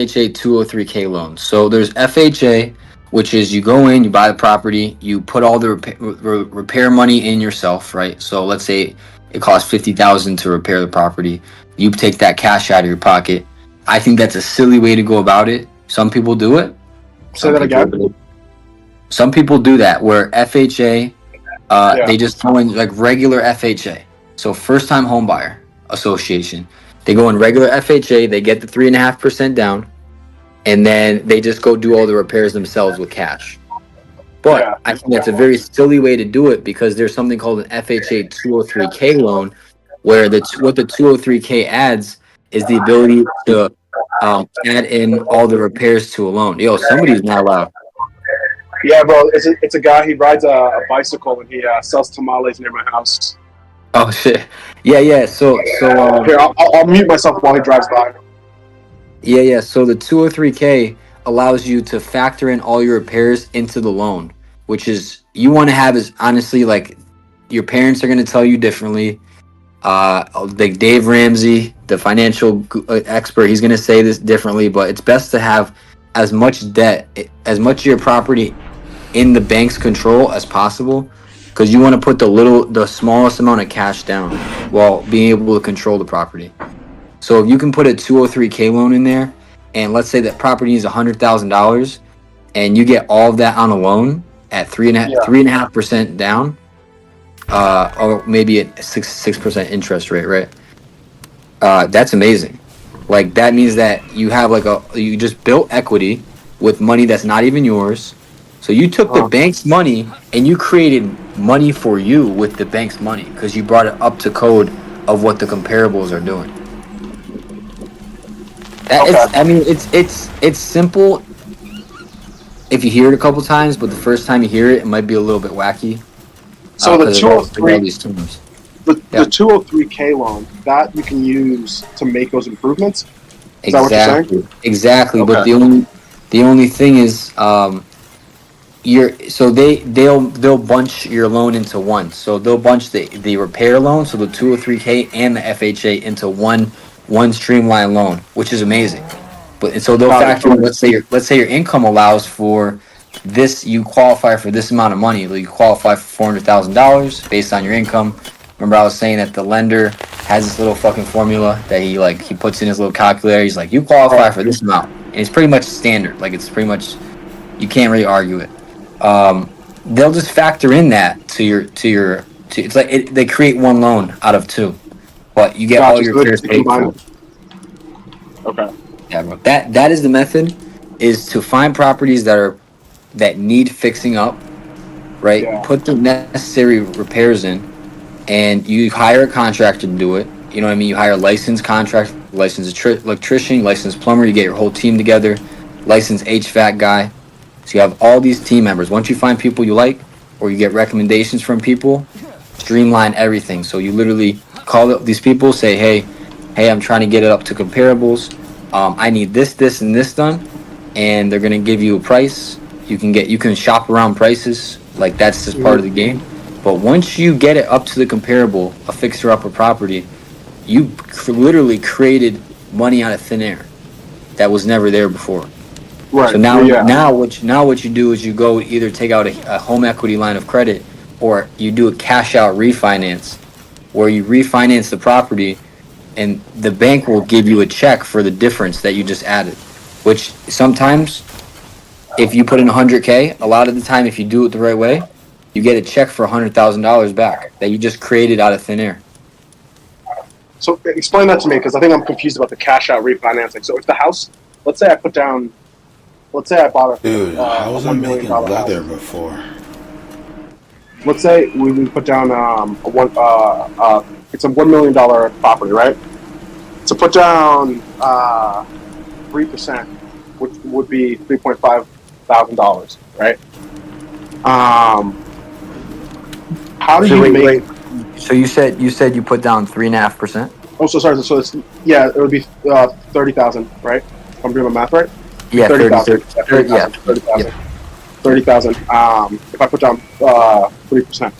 FHA 203K loans. So there's FHA, which is you go in, you buy the property, you put all the repair money in yourself, right? So let's say it costs 50,000 to repair the property. You take that cash out of your pocket. I think that's a silly way to go about it. Some people do it. Say that again. Some people do that where FHA, they just go in like regular FHA. So first time home buyer association. They go in regular FHA, they get the 3.5% down, and then they just go do all the repairs themselves with cash. But I think that's a very silly way to do it because there's something called an FHA 203K loan where what the 203K adds is the ability to add in all the repairs to a loan. Yo, somebody's not allowed. Yeah, bro, it's a guy. He rides a bicycle and he sells tamales near my house. Oh shit! Yeah. So here, I'll mute myself while he drives by. Yeah. So the 203K allows you to factor in all your repairs into the loan, which is you want to have is honestly like your parents are going to tell you differently. Like Dave Ramsey, the financial expert, he's going to say this differently, but it's best to have as much debt, as much of your property in the bank's control as possible. Because you want to put the smallest amount of cash down while being able to control the property. So if you can put a 203K loan in there, and let's say that property is $100,000, and you get all of that on a loan at 3.5% down, or maybe at 6% interest rate, right? That's amazing. Like that means that you have you just built equity with money that's not even yours. So you took the bank's money and you created money for you with the bank's money because you brought it up to code of what the comparables are doing. It's simple if you hear it a couple times, but the first time you hear it, it might be a little bit wacky. So the 203K loan that you can use to make those improvements. Is that what you're saying? Exactly. Okay. But the only thing is, they'll bunch your loan into one. So they'll bunch the repair loan, so the 203K and the FHA into one streamlined loan, which is amazing. But so they'll factor in, let's say your income allows for this, you qualify for this amount of money. You qualify for $400,000 based on your income. Remember I was saying that the lender has this little fucking formula that he puts in his little calculator. He's like, you qualify for this amount. And it's pretty much standard. Like it's pretty much, you can't really argue it. They'll just factor in that to it's like they create one loan out of two, but you get all your repairs paid for. Okay. Yeah, bro. That is the method, is to find properties that need fixing up, right? Yeah. Put the necessary repairs in, and you hire a contractor to do it. You know what I mean? You hire a licensed contractor, licensed electrician, licensed plumber. You get your whole team together, licensed HVAC guy. So you have all these team members. Once you find people you like, or you get recommendations from people, streamline everything. So you literally call up these people, say, hey, I'm trying to get it up to comparables. I need this, and this done, and they're gonna give you a price. You can shop around prices. Like that's just part of the game. But once you get it up to the comparable, a fixer-upper property, you literally created money out of thin air that was never there before. Right. So now what you do is you go either take out a home equity line of credit, or you do a cash out refinance, where you refinance the property, and the bank will give you a check for the difference that you just added. Which sometimes, if you put in $100K, a lot of the time, if you do it the right way, you get a check for $100,000 back that you just created out of thin air. So explain that to me, because I think I'm confused about the cash out refinancing. So if the house, let's say I bought a dude, I wasn't making leather before. Let's say we put down it's a $1 million property, right? To put down 3%, which would be $3,500, right? How do you make? So you said you put down 3.5%. Oh, so sorry. So it's it would be 30,000, right? If I'm doing my math right. Yeah, 30,000. 30,000. 30,000. If I put down 3%,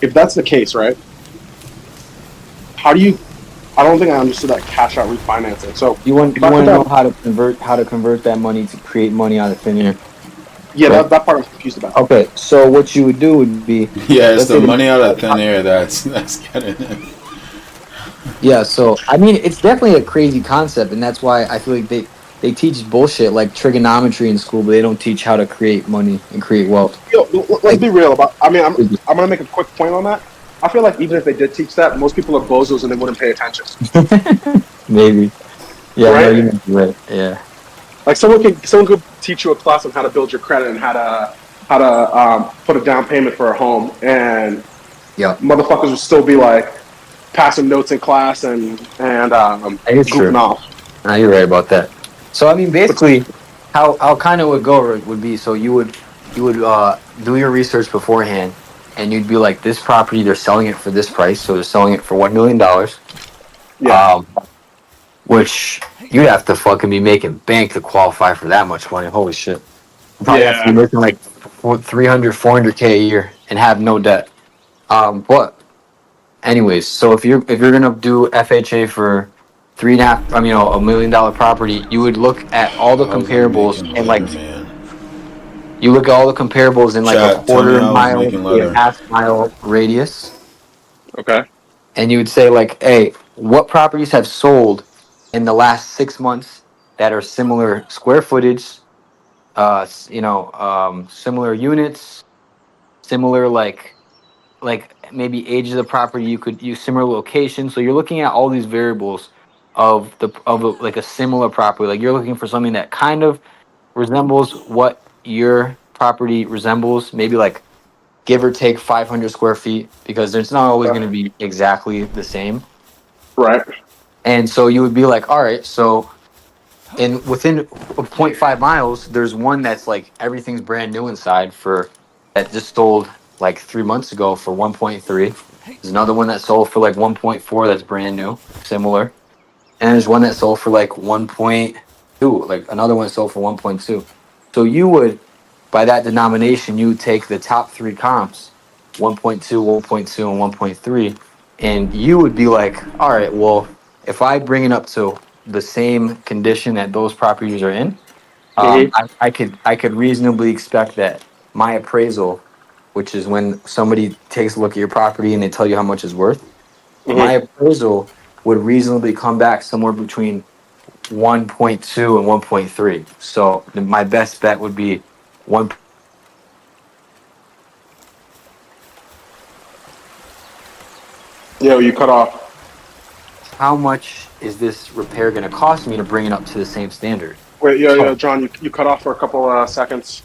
if that's the case, right? How do I don't think I understood that cash out refinancing. So You want if I put know that, how to convert that money to create money out of thin air, yeah, right? that part I was confused about. Okay, so what you would do would be, Yeah, it's let's the say money out of thin air that's getting it. yeah. So I mean, it's definitely a crazy concept, and that's why I feel like they teach bullshit like trigonometry in school, but they don't teach how to create money and create wealth. Yo, let's Like be real about. I mean, I'm gonna make a quick point on that. I feel like even if they did teach that, most people are bozos and they wouldn't pay attention, maybe, yeah, no, you right? might be right. Yeah, Like someone could teach you a class on how to build your credit and how to put a down payment for a home, and yeah, motherfuckers would still be like passing notes in class and I guess goofing true. off. No, you're right about that. So I mean, But basically, how kind of would go would be so you would do your research beforehand, and you'd be like, this property they're selling it for this price, so they're selling it for $1 million, yeah, um, which you'd have to fucking be making bank to qualify for that much money. Holy shit! You probably have to be yeah, making like 300, 400K a year and have no debt. But anyways, so if you're gonna do FHA for three and a half, I mean, $1 million property, you would look at all the I was gonna make comparables him and leather, like man. you look at all the comparables in like a Chat, tell me quarter I was mile making to a leather. half mile radius, okay, and you would say like, hey, what properties have sold in the last 6 months that are similar square footage, similar units, similar like maybe age of the property. You could use similar locations, so you're looking at all these variables like a similar property. Like you're looking for something that kind of resembles what your property resembles, maybe like give or take 500 square feet, because it's not always going to be exactly the same. right. And so you would be like, all right, so in within zero point 0.5 miles, there's one that's like everything's brand new inside for that just sold like 3 months ago for 1.3. There's another one that sold for like 1.4 that's brand new, similar. And there's one that sold for like 1.2, like another one sold for 1.2. So you would, by that denomination, you would take the top three comps, 1.2, 1.2, and 1.3, and you would be like, all right, well, if I bring it up to the same condition that those properties are in, Hmm. I could reasonably expect that my appraisal, which is when somebody takes a look at your property and they tell you how much it's worth, my Hmm. appraisal would reasonably come back somewhere between 1.2 and 1.3. So my best bet would be one. Yeah, you cut off. How much is this repair going to cost me to bring it up to the same standard? Wait, yeah, Oh, John, you cut off for a couple seconds.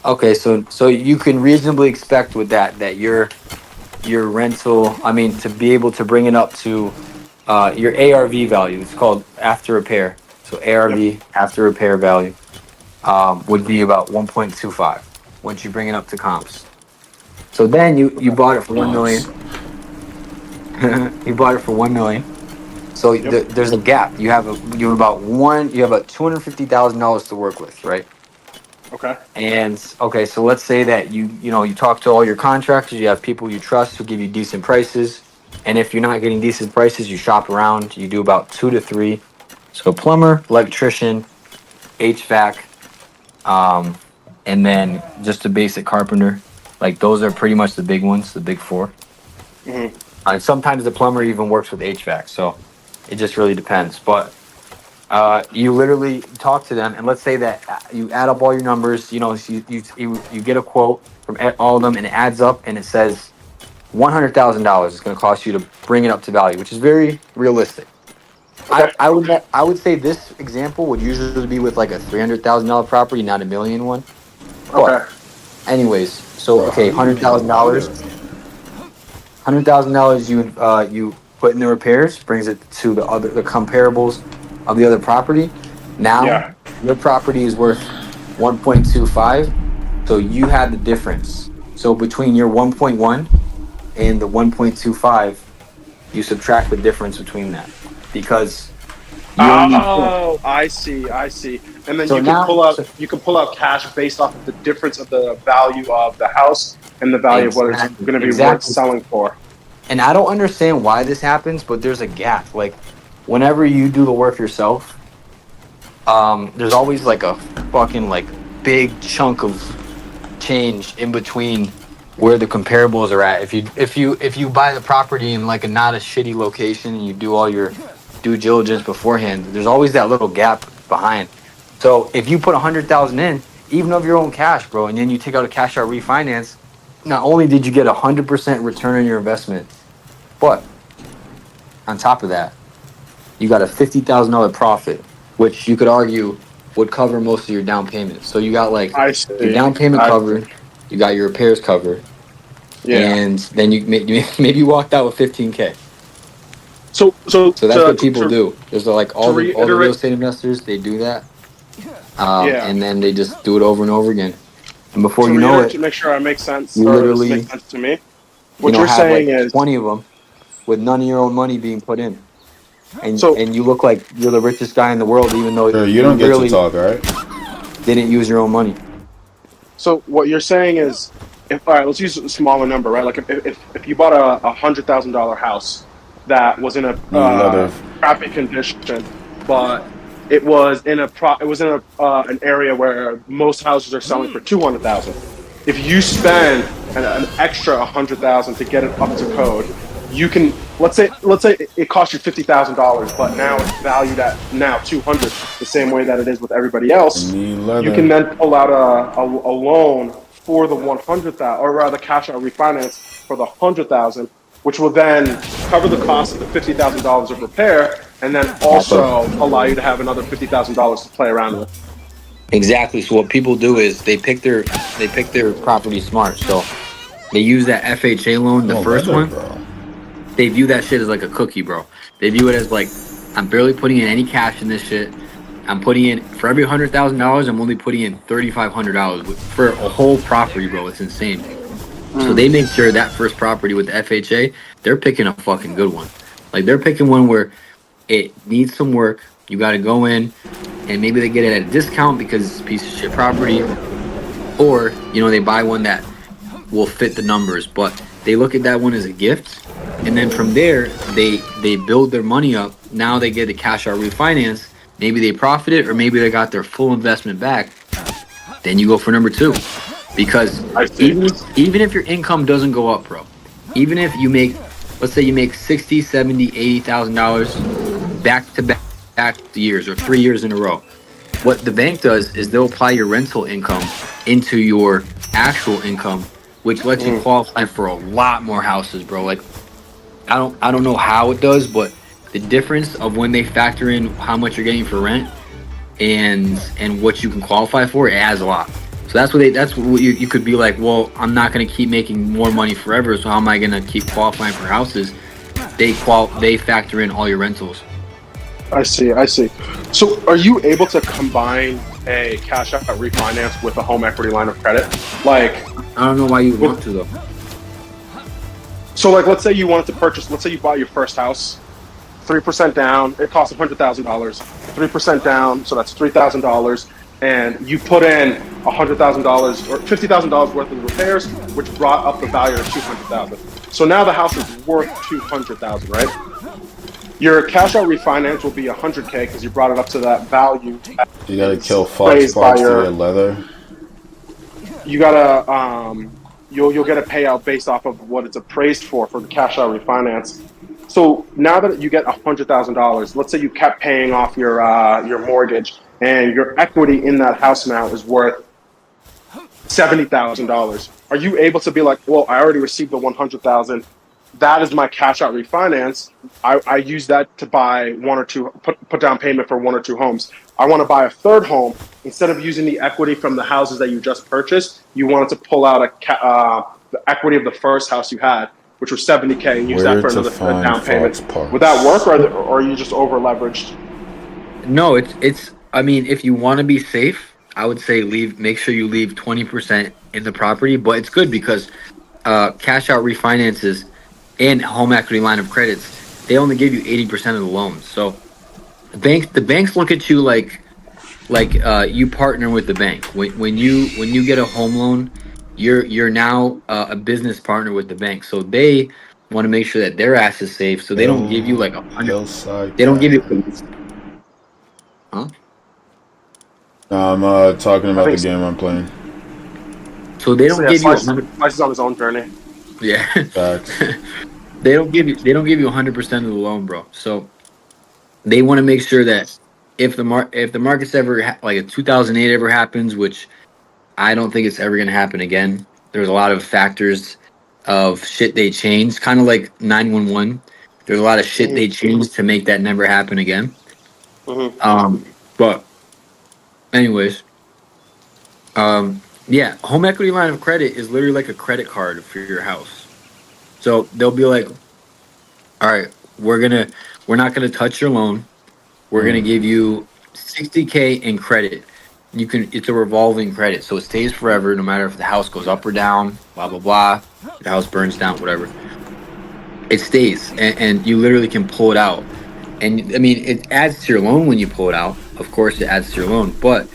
okay. So you can reasonably expect with that your rental. I mean, to be able to bring it up to your ARV value. It's called after repair. So Yep. ARV after repair value would be about 1.25 once you bring it up to comps. So then you bought it for 1 million. Nice. You bought it for 1 million. So Yep. there's a gap. You have about $250,000 to work with, right? Okay. And okay, so let's say that you talk to all your contractors, you have people you trust who give you decent prices, and if you're not getting decent prices, you shop around. You do about 2 to 3. So plumber, electrician, HVAC, and then just a basic carpenter. Like those are pretty much the big ones, the big four. Hmm. And sometimes the plumber even works with HVAC, so it just really depends. But you literally talk to them, and let's say that you add up all your numbers. So you get a quote from all of them, and it adds up, and it says $100,000 is going to cost you to bring it up to value, which is very realistic. Okay. I would say this example would usually be with like a $300,000 property, not a million one. But Okay. anyways, so Bro, how okay, do you hundred make thousand leather, dollars. man? $100,000 you put in the repairs brings it to the comparables of the other property. Now Yeah. your property is worth 1.25, so you had the difference. So between your 1.1 and the 1.25, you subtract the difference between that because you only. Oh, I see. I see. And then So now, you can pull out cash based off of the difference of the value of the house and the value of what it's exactly, going to be worth exactly. selling for. and I don't understand why this happens, but there's a gap. Like, whenever you do the work yourself, there's always like a fucking like big chunk of change in between where the comparables are at. If you buy the property in like a not a shitty location and you do all your due diligence beforehand, there's always that little gap behind. So if you put 100,000 in, even of your own cash, bro, and then you take out a cash out refinance, not only did you get 100% return on your investment, but on top of that, you got a $50,000 profit, which you could argue would cover most of your down payment. So you got like I your see. down payment covered, you got your repairs covered, Yeah. and then you maybe you walked out with 15K. So So that's what people do. There's like all the real reiterate- estate investors, they do that, Yeah. and then they just do it over and over again. And before To you know reiterate, it, to make sure I make sense, you or this literally, makes sense to me. What you you're have saying like is 20 of them with none of your own money being put in, and So- and you look like you're the richest guy in the world, even though Sir, you don't get really to talk, right? didn't use your own money. So what you're saying is, if all right, let's use a smaller number, right? Like if you bought a $100,000 house that was in a Leather. crappy condition, but it was in an area where most houses are selling for 200,000. If you spend an extra 100,000 to get it up to code, you can let's say it cost you $50,000, but now it's valued at now 200, the same way that it is with everybody else. Need leather. You can then pull out a loan for the 100,000, or rather cash out refinance for the 100,000, which will then cover the cost of the $50,000 of repair, and then also allow you to have another $50,000 to play around with. Exactly. So what people do is they pick their property smart. So they use that FHA loan, the Oh, first leather, one. bro. They view that shit as like a cookie, bro. They view it as like, I'm barely putting in any cash in this shit. I'm putting in for every $100,000, I'm only putting in $3,500 for a whole property, bro. It's insane. So they make sure that first property with the FHA, they're picking a fucking good one. Like they're picking one where it needs some work. You got to go in, and maybe they get it at a discount because it's a piece of shit property, or they buy one that will fit the numbers. But they look at that one as a gift, and then from there they build their money up. Now they get a cash out refinance. Maybe they profited, or maybe they got their full investment back. Then you go for number two, because even if your income doesn't go up, bro, even if you make, let's say you make $60,000, $70,000, $80,000 back to back years or 3 years in a row, what the bank does is they'll apply your rental income into your actual income, which lets you qualify for a lot more houses, bro. Like I don't know how it does, but the difference of when they factor in how much you're getting for rent and what you can qualify for, it adds a lot. So that's what you could be like, well, I'm not going to keep making more money forever, so how am I going to keep qualifying for houses? They factor in all your rentals. I see. So are you able to combine a cash out refinance with a home equity line of credit? Like, I don't know why you want to though. so like, let's say you wanted to purchase, let's say you bought your first house, 3% down, it costs $100,000, 3% down, so that's $3,000, and you put in $100,000 or $50,000 worth of repairs, which brought up the value to $200,000. So now the house is worth $200,000, right? Your cash out refinance will be $100K because you brought it up to that value. You gotta kill fox Praised by spots to your- get leather. You gotta you'll get a payout based off of what it's appraised for the cash out refinance. So now that you get $100,000, let's say you kept paying off your mortgage, and your equity in that house now is worth $70,000. Are you able to be like, well, I already received the $100,000. That is my cash out refinance. I use that to buy one or two, put down payment for one or two homes. I want to buy a third home. Instead of using the equity from the houses that you just purchased, you wanted to pull out the equity of the first house you had, which was $70K, and use that for another down payment. Would that work, or are you just over leveraged? No, it's. I mean, if you want to be safe, I would say make sure you leave 20% in the property. But it's good because cash out refinances and home equity line of credits, they only give you 80% of the loans. So the banks look at you like you partner with the bank. When you get a home loan, you're now a business partner with the bank. So they want to make sure that their ass is safe, so they don't give you like 100. Hillside. They don't give you. Huh? No, I'm talking I about the think game I'm playing. So they so. don't Yeah, give you Slice, 100. Slice is on his own journey. Yeah. Facts. They don't give you. They don't give you 100% of the loan, bro. So they want to make sure that if the market's ever like a 2008 ever happens, which I don't think it's ever gonna happen again. There's a lot of factors of shit they changed, kind of like 911. There's a lot of shit Mm-hmm. they changed to make that never happen again. Mm-hmm. But anyways, yeah, home equity line of credit is literally like a credit card for your house. So they'll be like, all right, we're not gonna touch your loan. We're gonna give you 60K in credit. It's a revolving credit, so it stays forever, no matter if the house goes up or down, blah blah blah. The house burns down, whatever. It stays, and you literally can pull it out. And I mean, it adds to your loan when you pull it out. Of course, it adds to your loan, but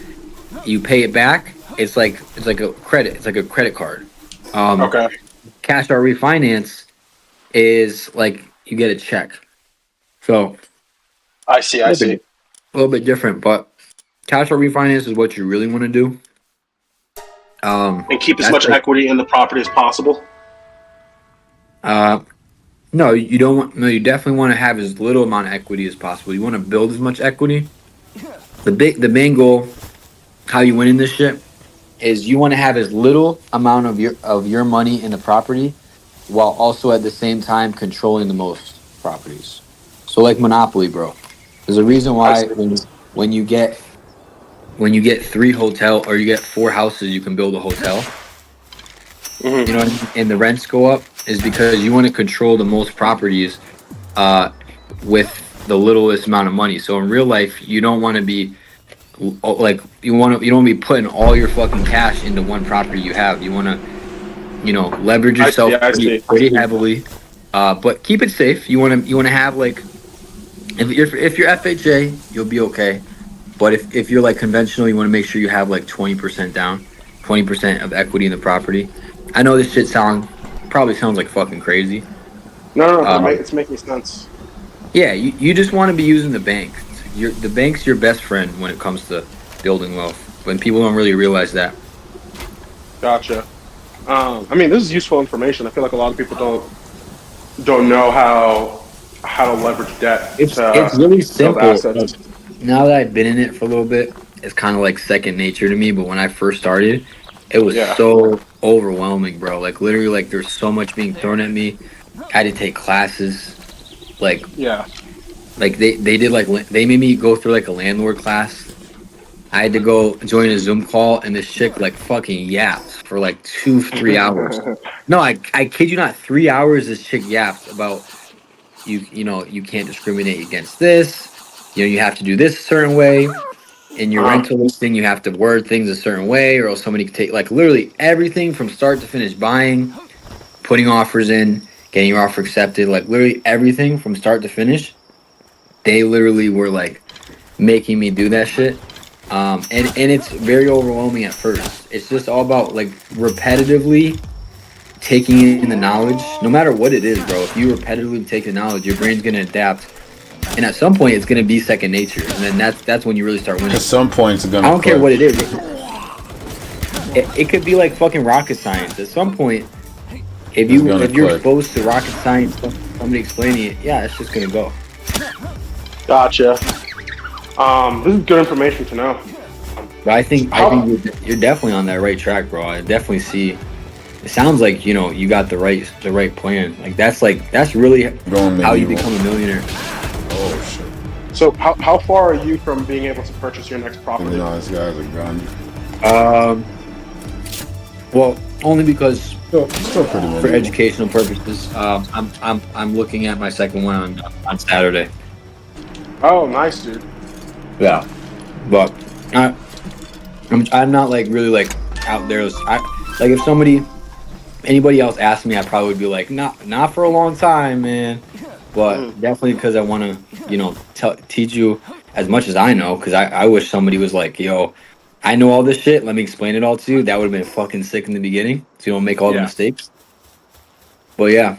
you pay it back. It's like a credit. It's like a credit card. Um, Okay. Cash out refinance is like you get a check. So I see. a little bit different, but cash out refinance is what you really want to do. And keep as That's much like, equity in the property as possible. no, you don't want. No, you definitely want to have as little amount of equity as possible. You want to build as much equity. The main goal, how you win in this shit, is you want to have as little amount of your money in the property, while also at the same time controlling the most properties. So like Monopoly, bro. There's a reason I why see. when you get when you get 3 hotel or you get 4 houses, you can build a hotel. Mm-hmm. You know what I mean? And the rents go up is because you want to control the most properties with the littlest amount of money. So in real life, you don't want to be like you don't want to be putting all your fucking cash into one property you have. You want to leverage I yourself see. I see. pretty heavily, but keep it safe. You want to have like if you're FHA, you'll be okay. But if you're like conventional, you want to make sure you have like 20% down, 20% of equity in the property. I know this shit probably sounds like fucking crazy. No. Uh, It's making sense. yeah, you just want to be using the bank. The bank's your best friend when it comes to building wealth. When people don't really realize that. Gotcha. I mean, this is useful information. I feel like a lot of people don't know how to leverage debt It's to really build simple. assets. Now that I've been in it for a little bit, it's kind of like second nature to me. But when I first started, it was Yeah. so overwhelming, bro. Like literally, like there's so much being thrown at me. I had to take classes. Like Yeah. they did like they made me go through like a landlord class. I had to go join a Zoom call, and this chick like fucking yaps for like 2-3 hours. No, I kid you not, 3 hours. This chick yaps about you can't discriminate against this. You have to do this a certain way. In your rental listing, you have to word things a certain way, or else somebody could take like literally everything from start to finish, buying, putting offers in, getting your offer accepted, like literally everything from start to finish. They literally were like making me do that shit. And it's very overwhelming at first. It's just all about like repetitively taking in the knowledge, no matter what it is, bro. If you repetitively take the knowledge, your brain's gonna adapt, and at some point, it's gonna be second nature, and then that's when you really start winning. At some point, it's gonna. I don't care click. what it is. It could be like fucking rocket science. At some point, if It's gonna you're click. exposed to rocket science, somebody explaining it, yeah, it's just gonna go. Gotcha. This is good information to know. But I think you're definitely on that right track, bro. I definitely see. It sounds like you got the right plan. That's really Going how you medieval. become a millionaire. Oh shit! So how far are you from being able to purchase your next You property? know, this guy's a gun. Well, only because Still pretty for medieval. educational purposes. I'm looking at my second one on Saturday. Oh, nice, dude. Yeah, but I'm not like really like out there. Like if anybody else asked me, I probably would be like, not for a long time, man. But definitely because I want to, teach you as much as I know. Because I wish somebody was like, yo, I know all this shit. Let me explain it all to you. That would have been fucking sick in the beginning, so you don't make all the Yeah. mistakes. But yeah,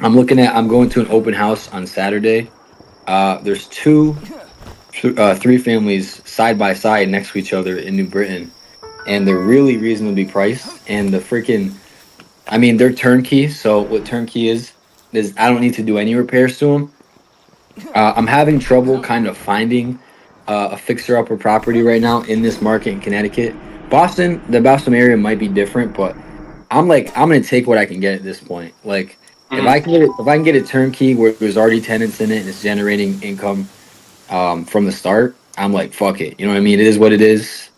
I'm going to an open house on Saturday. There's three families side by side next to each other in New Britain, and they're really reasonably priced. And the freaking, I mean, they're turnkey. So what turnkey is I don't need to do any repairs to them. I'm having trouble kind of finding a fixer upper property right now in this market in Connecticut. The Boston area might be different, but I'm gonna take what I can get at this point. Like if I can get a turnkey where there's already tenants in it and it's generating income from the start, I'm like fuck it. You know what I mean? It is what it is.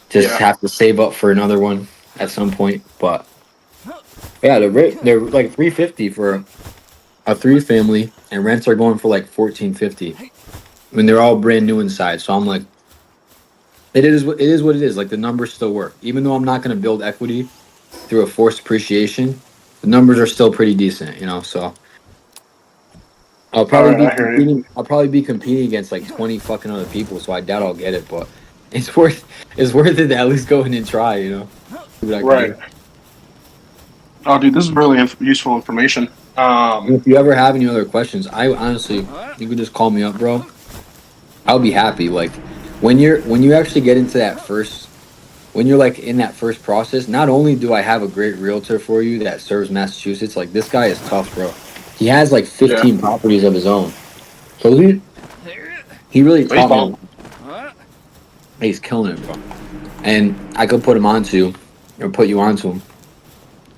Just Yeah. have to save up for another one at some point. But yeah, they're like 350 for a three family, and rents are going for like 1450. I mean, they're all brand new inside, so I'm like, it is what it is. Like the numbers still work, even though I'm not going to build equity through a forced appreciation. The numbers are still pretty decent, you know. So I'll All probably right, be I hear you. competing. I'll probably be competing against like 20 fucking other people. So I doubt I'll get it, but it's worth it to at least go in and try, you know. See what I can Right. do. Oh, dude, this is really useful information. And if you ever have any other questions, I honestly, you could just call me up, bro. I'll be happy. Like when you actually get into that first when you're like in that first process, not only do I have a great realtor for you that serves Massachusetts, like this guy is tough, bro. He has like Yeah. 15 properties of his own. So he really He's taught me a bomb. lot. He's killing it, bro. And I could put him onto or put you onto him.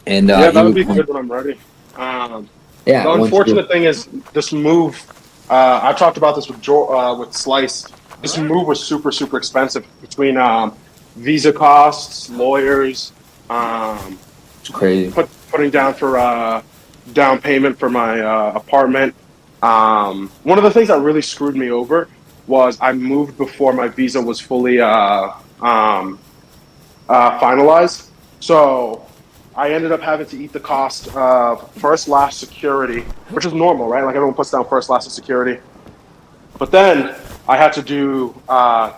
And Yeah, he that'll would be come. good when I'm ready. Yeah, The once you unfortunate thing is this move. I talked about this with Slice. This move was super super expensive between visa costs, lawyers, um, it's crazy. putting down for down payment for my apartment. One of the things that really screwed me over was I moved before my visa was fully finalized. So I ended up having to eat the cost of first last security, which is normal, right? Like everyone puts down first last security. But then I had to do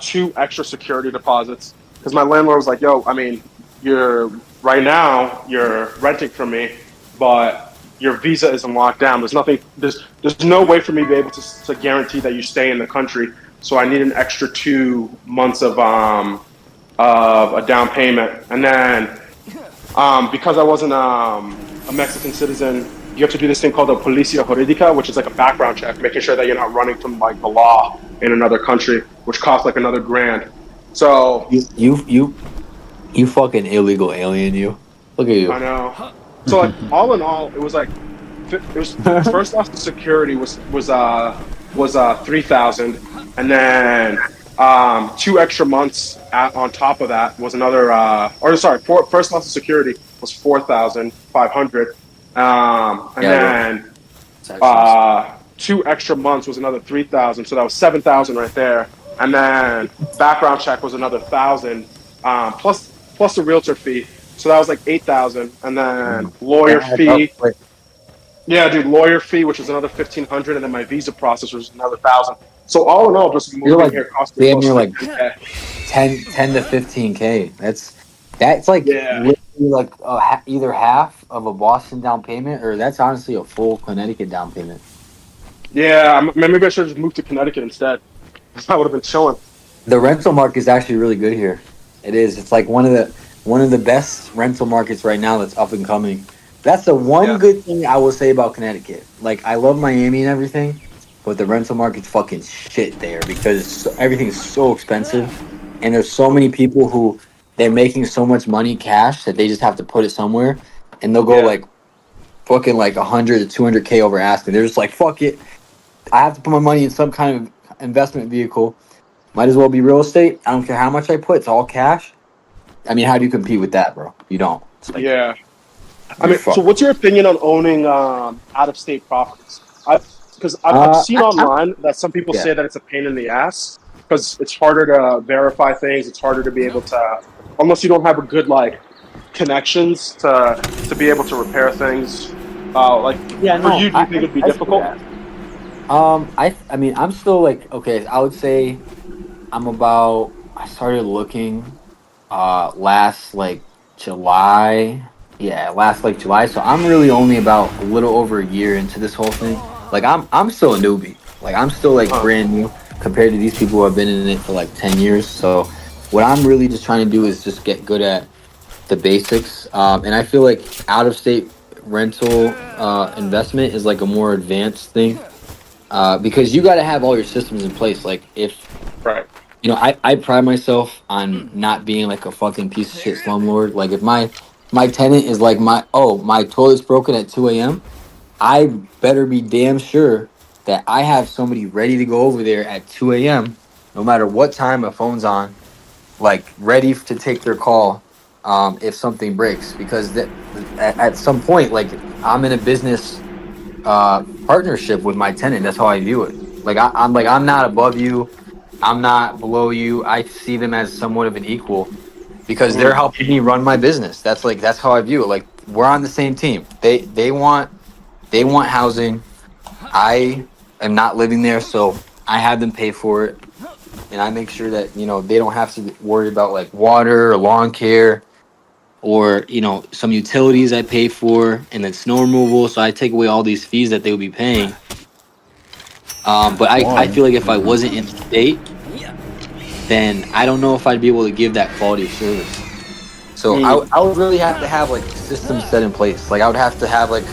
two extra security deposits because my landlord was like, "Yo, I mean, you're right now you're renting from me, but your visa isn't locked down. There's nothing. There's no way for me to be able to guarantee that you stay in the country. So I need an extra 2 months of a down payment, and then because I wasn't a Mexican citizen, you have to do this thing called a policia jurídica, which is like a background check, making sure that you're not running from like the law in another country, which costs like another grand. So You fucking illegal alien, you. Look at I you. know. So like all in all, it was like it was first loss of security was 3,000, and then 2 extra months on top of that was another first loss of security was 4,500, and Yeah, bro. then It's actually 2 extra months was another 3,000, so that was 7,000 right there, and then background check was another 1,000, plus the realtor fee, so that was like 8,000, and then lawyer that adds up fee. quick. Yeah, dude, lawyer fee, which was another 1,500, and then my visa process was another 1,000. So all in all, just You're moving like here cost me damn close near to like 10K. 10 to 15K. That's like Yeah, literally like either half of a Boston down payment, or that's honestly a full Connecticut down payment. yeah. Maybe I should have just moved to Connecticut instead. I would have been chilling. The rental market is actually really good here. It is. It's like one of the best rental markets right now that's up and coming. That's the one Yeah, good thing I will say about Connecticut. Like I love Miami and everything, but the rental market's fucking shit there because everything's so expensive, and there's so many people who they're making so much money cash that they just have to put it somewhere, and they'll go yeah, like fucking like 100 to 200K over asking. They're just like fuck it. I have to put my money in some kind of investment vehicle. Might as well be real estate. I don't care how much I put. It's all cash. I mean, how do you compete with that, bro? You don't. It's like yeah. I you're mean, so fucked. what's your opinion on owning out-of-state properties? I've seen I'm online that some people yeah. say that it's a pain in the ass because it's harder to verify things. It's harder to be able to, unless you don't have a good like connections to be able to repair things. Like Yeah, for no, you, do you think it'd be I see difficult? that. I mean, I'm still like okay. I would say I started looking last like July. Yeah, last like July. So I'm really only about a little over a year into this whole thing. Like I'm still a newbie. Like I'm still like Uh, brand new compared to these people who have been in it for like 10 years. So what I'm really just trying to do is just get good at the basics. And I feel like out of state rental investment is like a more advanced thing because you got to have all your systems in place. Like if right. you know, I pride myself on not being like a fucking piece of shit slumlord. Like if my tenant is like my toilet's broken at 2 a.m. I better be damn sure that I have somebody ready to go over there at 2 a.m. no matter what time my phone's on, like ready to take their call if something breaks. Because at some point, like I'm in a business partnership with my tenant. That's how I view it. I'm not above you. I'm not below you. I see them as somewhat of an equal because they're Mm. helping me run my business. That's how I view it. Like we're on the same team. They want housing. I am not living there, so I have them pay for it, and I make sure that they don't have to worry about like water or lawn care or some utilities I pay for, and then snow removal. So I take away all these fees that they would be paying. But I One. feel like if I wasn't in state, then I don't know if I'd be able to give that quality of service. So Mm. I would really have to have like systems set in place. Like I would have to have like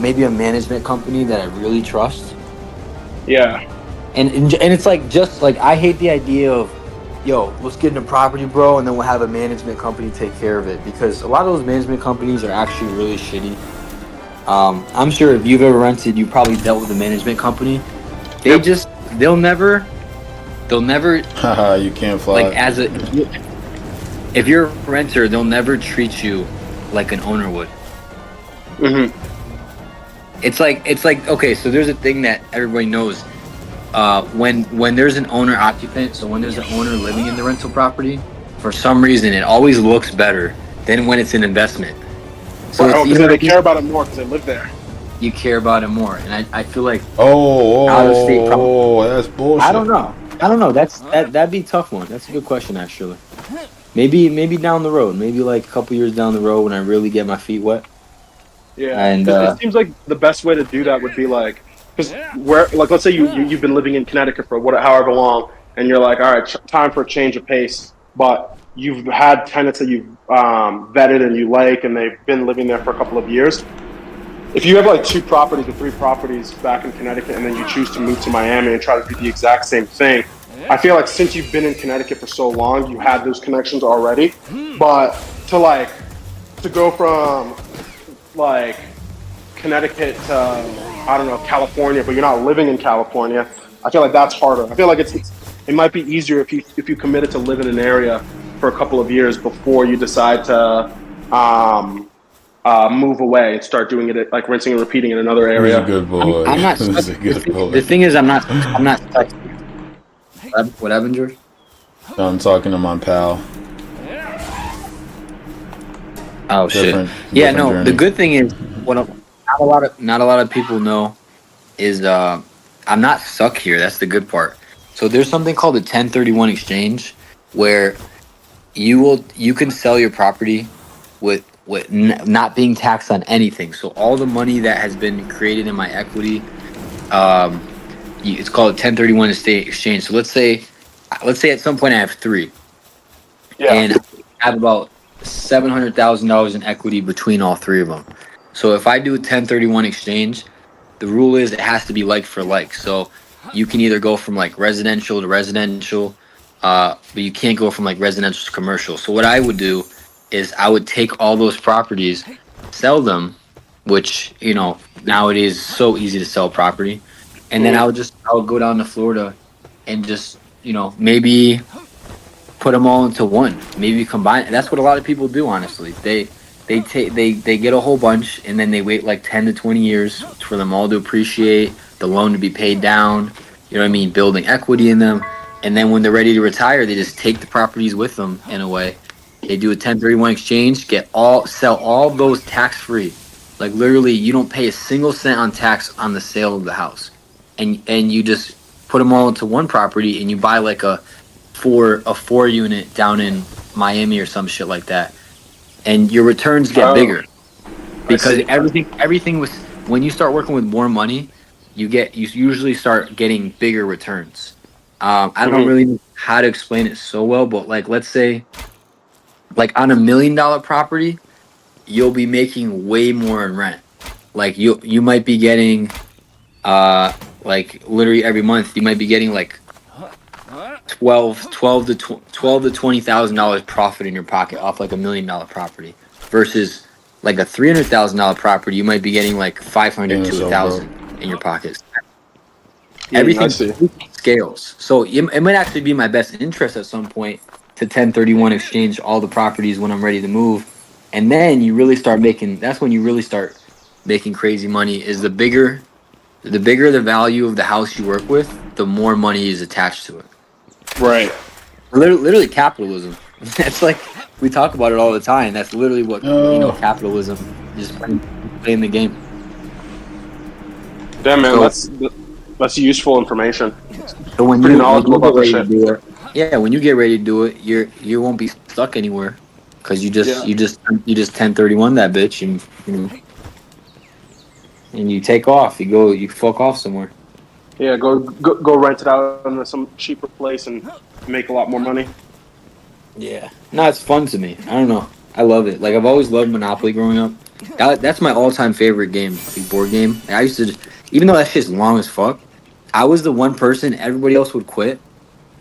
maybe a management company that I really trust. Yeah. And it's like just like I hate the idea of yo, let's get into property, bro, and then we'll have a management company take care of it because a lot of those management companies are actually really shitty. I'm sure if you've ever rented, you probably dealt with a management company. They Yep. just they'll never Haha, you can't like fly. if you're a renter, they'll never treat you like an owner would. Hmm. It's like okay, so there's a thing that everybody knows. When there's an owner occupant, so when there's an owner living in the rental property, for some reason it always looks better than when it's an investment. So Well, it's because they care about it more because they live there. you care about it more, and I feel like Oh, out of state. that's bullshit. I don't know. That'd be a tough one. That's a good question actually. Maybe down the road, maybe like a couple years down the road when I really get my feet wet. Yeah, And because it seems like the best way to do that would be like, because where, like, let's say you've been living in Connecticut for however long, and you're like, all right, time for a change of pace, but you've had tenants that you've vetted and you like, and they've been living there for a couple of years. If you have like 2 properties or 3 properties back in Connecticut, and then you choose to move to Miami and try to do the exact same thing, I feel like since you've been in Connecticut for so long, you had those connections already. But to go from like Connecticut to I don't know California, but you're not living in California. I feel like that's harder. I feel like it might be easier if you committed to live in an area for a couple of years before you decide to move away and start doing it like rinsing and repeating in another He's a area. good boy. I'm not He's stuck. a good The boy. thing is, I'm not stuck. What happened, George? I'm talking to my pal. Oh shit! Different Yeah, no. The journey. good thing is, not a lot of people know is I'm not stuck here. That's the good part. So there's something called a 1031 exchange, where you can sell your property with not being taxed on anything. So all the money that has been created in my equity, um, it's called a 1031 estate exchange. So let's say at some point I have three, Yeah. and I have about $700,000 in equity between all three of them. So if I do a 1031 exchange, the rule is it has to be like for like. So you can either go from like residential to residential, but you can't go from like residential to commercial. So what I would do is I would take all those properties, sell them, which nowadays is so easy to sell property, and then I would go down to Florida and just maybe put them all into one, maybe combine. That's what a lot of people do, honestly. They get a whole bunch and then they wait like 10 to 20 years for them all to appreciate, the loan to be paid down, you know what I mean, building equity in them. And then when they're ready to retire, they just take the properties with them in a way. They do a 1031 exchange, sell all those tax free. Like literally you don't pay a single cent on tax on the sale of the house. And you just put them all into one property and you buy like a four unit down in Miami or some shit like that. and your returns get bigger because see. everything was when you start working with more money, you usually start getting bigger returns. I don't really know how to explain it so well, but like let's say like on $1 million property, you'll be making way more in rent. Like you might be getting like literally every month you might be getting like 12 to $20,000 profit in your pocket off like $1 million property versus like a $300,000 property you might be getting like 500 to 1,000 in your pockets. Everything scales, so it might actually be my best interest at some point to 1031 exchange all the properties when I'm ready to move, and then you really start making. That's when you really start making crazy money. Is the bigger the value of the house you work with, the more money is attached to it. Right. Literally capitalism. That's like we talk about it all the time. That's literally what capitalism is playing the game. Damn, man, that's useful information. So when Pretty you knowledgeable get about this ready to shit. do it, yeah, when you get ready to do it, you won't be stuck anywhere because you just 1031 that bitch and you take off. You fuck off somewhere. Yeah, go rent it out in some cheaper place and make a lot more money. Yeah, no, it's fun to me. I don't know. I love it. Like I've always loved Monopoly growing up. That's my all-time favorite game, like board game. I used to, even though that shit's long as fuck, I was the one person. Everybody else would quit,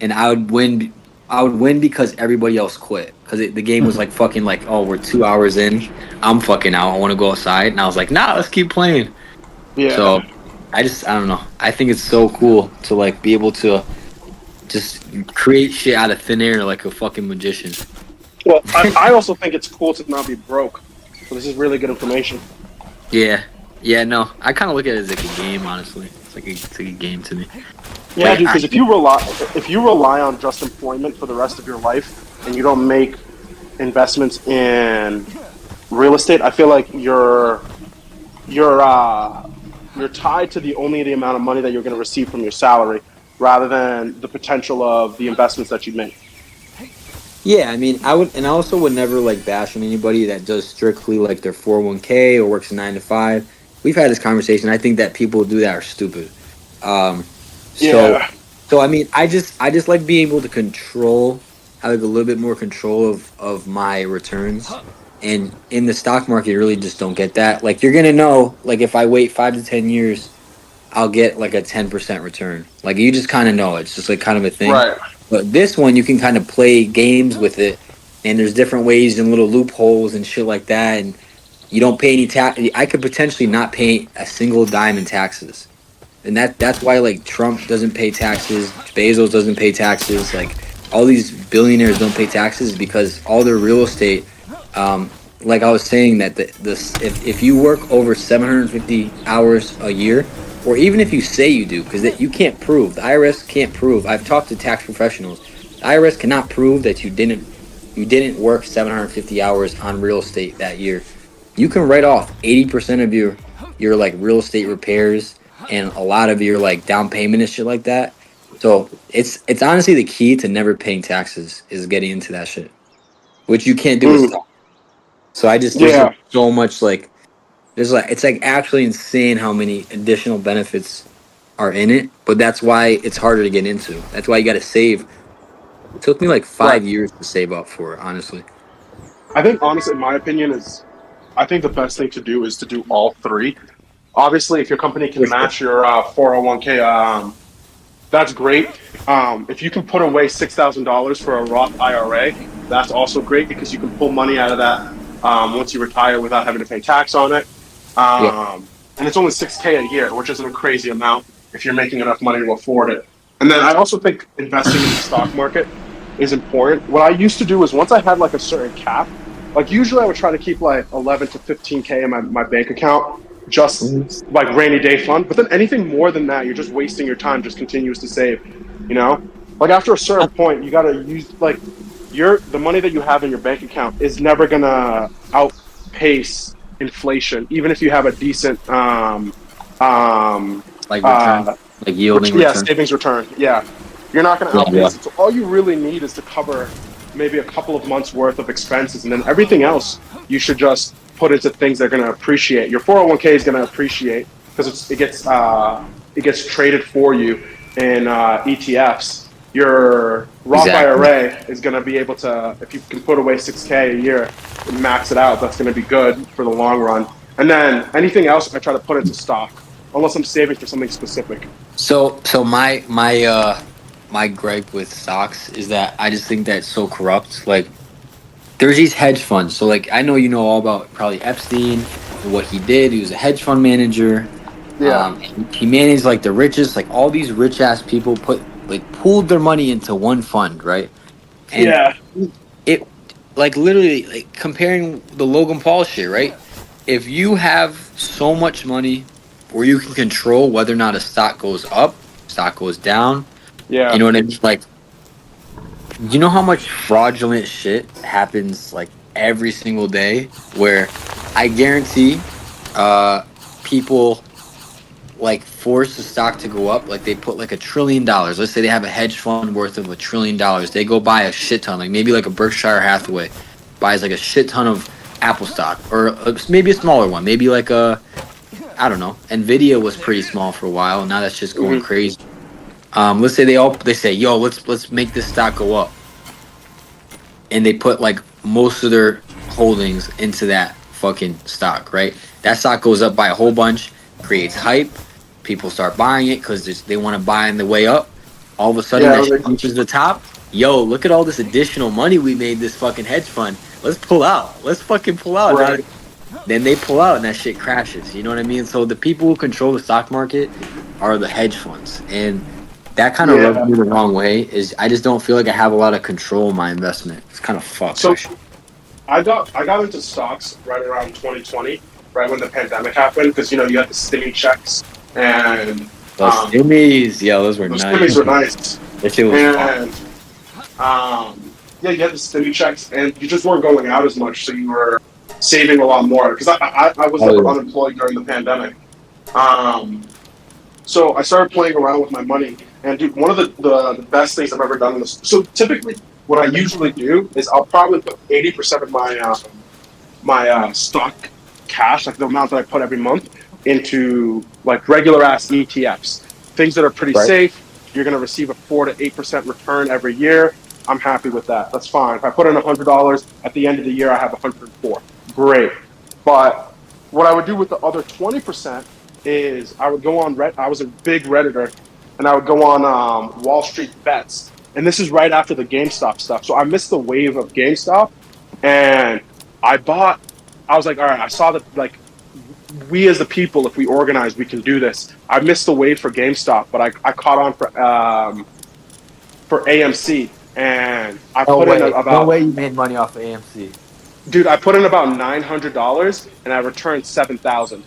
and I would win. I would win because everybody else quit. Because the game was like fucking like, oh, we're 2 hours in. I'm fucking out. I want to go outside, and I was like, nah, let's keep playing. Yeah. So I don't know. I think it's so cool to like be able to just create shit out of thin air like a fucking magician. Well, I also think it's cool to not be broke. So this is really good information. Yeah, no, I kind of look at it as like a game. Honestly, it's like a game to me. Yeah, dude. Because if you rely on just employment for the rest of your life and you don't make investments in real estate, I feel like you're tied to the amount of money that you're going to receive from your salary, rather than the potential of the investments that you make. Yeah, I mean, I also would never like bash on anybody that does strictly like their 401k or works a 9 to 5. We've had this conversation. I think that people who do that are stupid. So I mean, I just like being able to have like a little bit more control of my returns. And in the stock market, you really just don't get that. Like you're gonna know, like if I wait 5 to 10 years, I'll get like a 10% return. Like you just kind of know it's just like kind of a thing. Right. But this one, you can kind of play games with it, and there's different ways and little loopholes and shit like that. And you don't pay any tax. I could potentially not pay a single dime in taxes, and that's why like Trump doesn't pay taxes, Bezos doesn't pay taxes, like all these billionaires don't pay taxes because all their real estate. Like I was saying that if you work over 750 hours a year, or even if you say you do, because you can't prove, the IRS can't prove. I've talked to tax professionals. The IRS cannot prove that you didn't work 750 hours on real estate that year. You can write off 80% of your like real estate repairs and a lot of your like down payment and shit like that. So it's honestly the key to never paying taxes is getting into that shit, which you can't do with stock. So there's like so much like. It's like actually insane how many additional benefits are in it, but that's why it's harder to get into. That's why you got to save. It took me like 5 years to save up for it, honestly. I think, honestly, my opinion is, I think the best thing to do is to do all three. Obviously, if your company can match your 401k, that's great. If you can put away $6,000 for a Roth IRA, that's also great because you can pull money out of that once you retire without having to pay tax on it. And it's only $6,000 a year, which isn't a crazy amount if you're making enough money to afford it. And then I also think investing in the stock market is important. What I used to do is once I had like a certain cap, like usually I would try to keep like 11 to 15K in my bank account, just like rainy day fund. But then anything more than that, you're just wasting your time, just continues to save, you know? Like after a certain point, you got to use like the money that you have in your bank account is never going to outpace inflation, even if you have a decent like return, like yielding return. Savings return. Yeah, you're not going to outpace it. So all you really need is to cover maybe a couple of months worth of expenses, and then everything else you should just put into things that are going to appreciate. Your 401k is going to appreciate because it gets traded for you in ETFs. Your Roth Exactly. IRA is going to be able to, if you can put away 6K a year and max it out, that's going to be good for the long run. And then anything else I try to put into stock, unless I'm saving for something specific. So my gripe with stocks is that I just think that it's so corrupt. Like there's these hedge funds. So like I know you know all about probably Epstein and what he did. He was a hedge fund manager. Yeah. He managed like the richest, like all these rich ass people pooled their money into one fund, right? And Yeah. it like literally like comparing the Logan Paul shit, right? If you have so much money where you can control whether or not a stock goes up, stock goes down, you Yeah. know what I mean? Like, you know how much fraudulent shit happens like every single day where I guarantee people like force the stock to go up, like they put like $1 trillion. Let's say they have a hedge fund worth of $1 trillion. They go buy a shit ton, like maybe like a Berkshire Hathaway buys like a shit ton of Apple stock, or maybe a smaller one, maybe like a, I don't know. Nvidia was pretty small for a while. Now that's just going Hmm. crazy. Let's say they say, yo, let's make this stock go up, and they put like most of their holdings into that fucking stock, right? That stock goes up by a whole bunch, creates hype. People start buying it because they want to buy on the way up. All of a sudden, Yeah. that shit reaches the top. Yo, look at all this additional money we made this fucking hedge fund. Let's pull out. Let's fucking pull out. Right. Then they pull out and that shit crashes. You know what I mean? So the people who control the stock market are the hedge funds. And that kind of rubs Yeah. me the wrong way. Is I just don't feel like I have a lot of control in my investment. It's kind of fucked. So I got into stocks right around 2020, right when the pandemic happened, because you had the stimmy checks and Those stimmies, yeah, those were those nice. stimmies were nice. That shit was fun. And yeah, you had the stimmy checks, and you just weren't going out as much, so you were saving a lot more. Because I was Oh, never yeah. unemployed during the pandemic. So I started playing around with my money, and dude, one of the best things I've ever done in this. So typically, what I usually do is I'll probably put 80% of my stock cash, like the amount that I put every month, into like regular ass ETFs, things that are pretty Right. safe. You're going to receive a 4 to 8% return every year. I'm happy with that. That's fine. If I put in $100 at the end of the year, I have 104. Great. But what I would do with the other 20% is I would go on Reddit. I was a big Redditor, and I would go on Wall Street Bets. And this is right after the GameStop stuff. So I missed the wave of GameStop, and I was like, all right, I saw that like we as the people, if we organize, we can do this. I missed the wave for GameStop, but I caught on for AMC, and I No put way. in No about way you made money off of AMC. dude, I put in about $900, and I returned 7,000.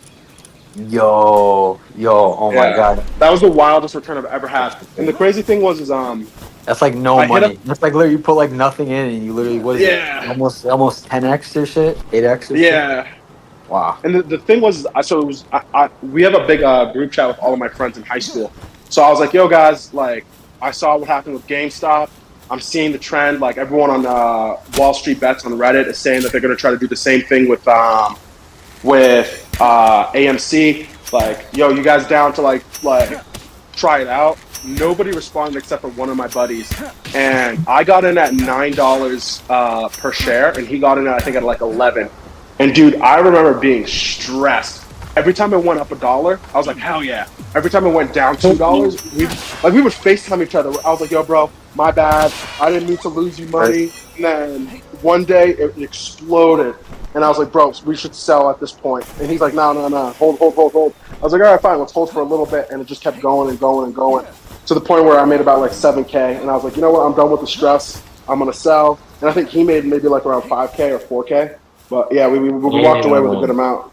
Yo, oh my Yeah, god. that was the wildest return I've ever had. And the crazy thing was, is That's like no I hit up, money. That's like literally you put like nothing in and you literally, what is it? yeah, Almost 10x or shit? 8x or shit? yeah. Wow. And the thing was, so it was, we have a big group chat with all of my friends in high school. So I was like, yo, guys, like, I saw what happened with GameStop. I'm seeing the trend. Like, everyone on Wall Street Bets on Reddit is saying that they're going to try to do the same thing with AMC. Like, yo, you guys down to like try it out? Nobody responded except for one of my buddies, and I got in at $9 per share, and he got in at I think at like 11. And dude, I remember being stressed. Every time it went up $1, I was like, hell yeah. Every time it went down $2, we would FaceTime each other. I was like, yo, bro, my bad. I didn't mean to lose you money. And then one day it exploded. And I was like, bro, we should sell at this point. And he's like, no. Hold. I was like, all right, fine. Let's hold for a little bit. And it just kept going and going and going to the point where I made about like 7K. And I was like, you know what? I'm done with the stress. I'm going to sell. And I think he made maybe like around 5K or 4K. But yeah, we walked away with a good amount.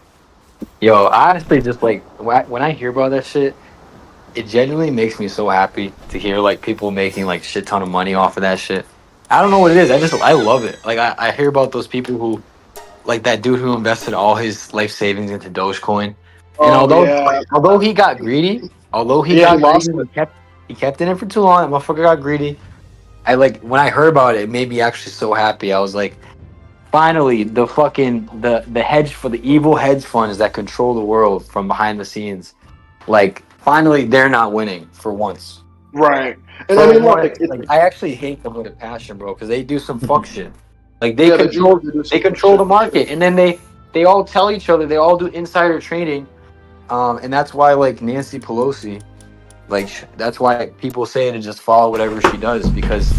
Yo, honestly, just like when I hear about that shit, it genuinely makes me so happy to hear like people making like shit ton of money off of that shit. I don't know what it is. I love it. Like I hear about those people who like that dude who invested all his life savings into Dogecoin. And Oh, yeah. although he got greedy, Yeah, he lost it. he kept in it for too long. That motherfucker got greedy. I like when I heard about it, it made me actually so happy. I was like, finally, the fucking the hedge for the evil hedge funds that control the world from behind the scenes, like finally they're not winning for once. Right. And I For mean, once, like, like I actually hate them with a passion, bro, because they do some fuck shit. Like they yeah, control do they some control the shit. market, and then they all tell each other, they all do insider trading, and that's why like Nancy Pelosi, like that's why people say to just follow whatever she does, because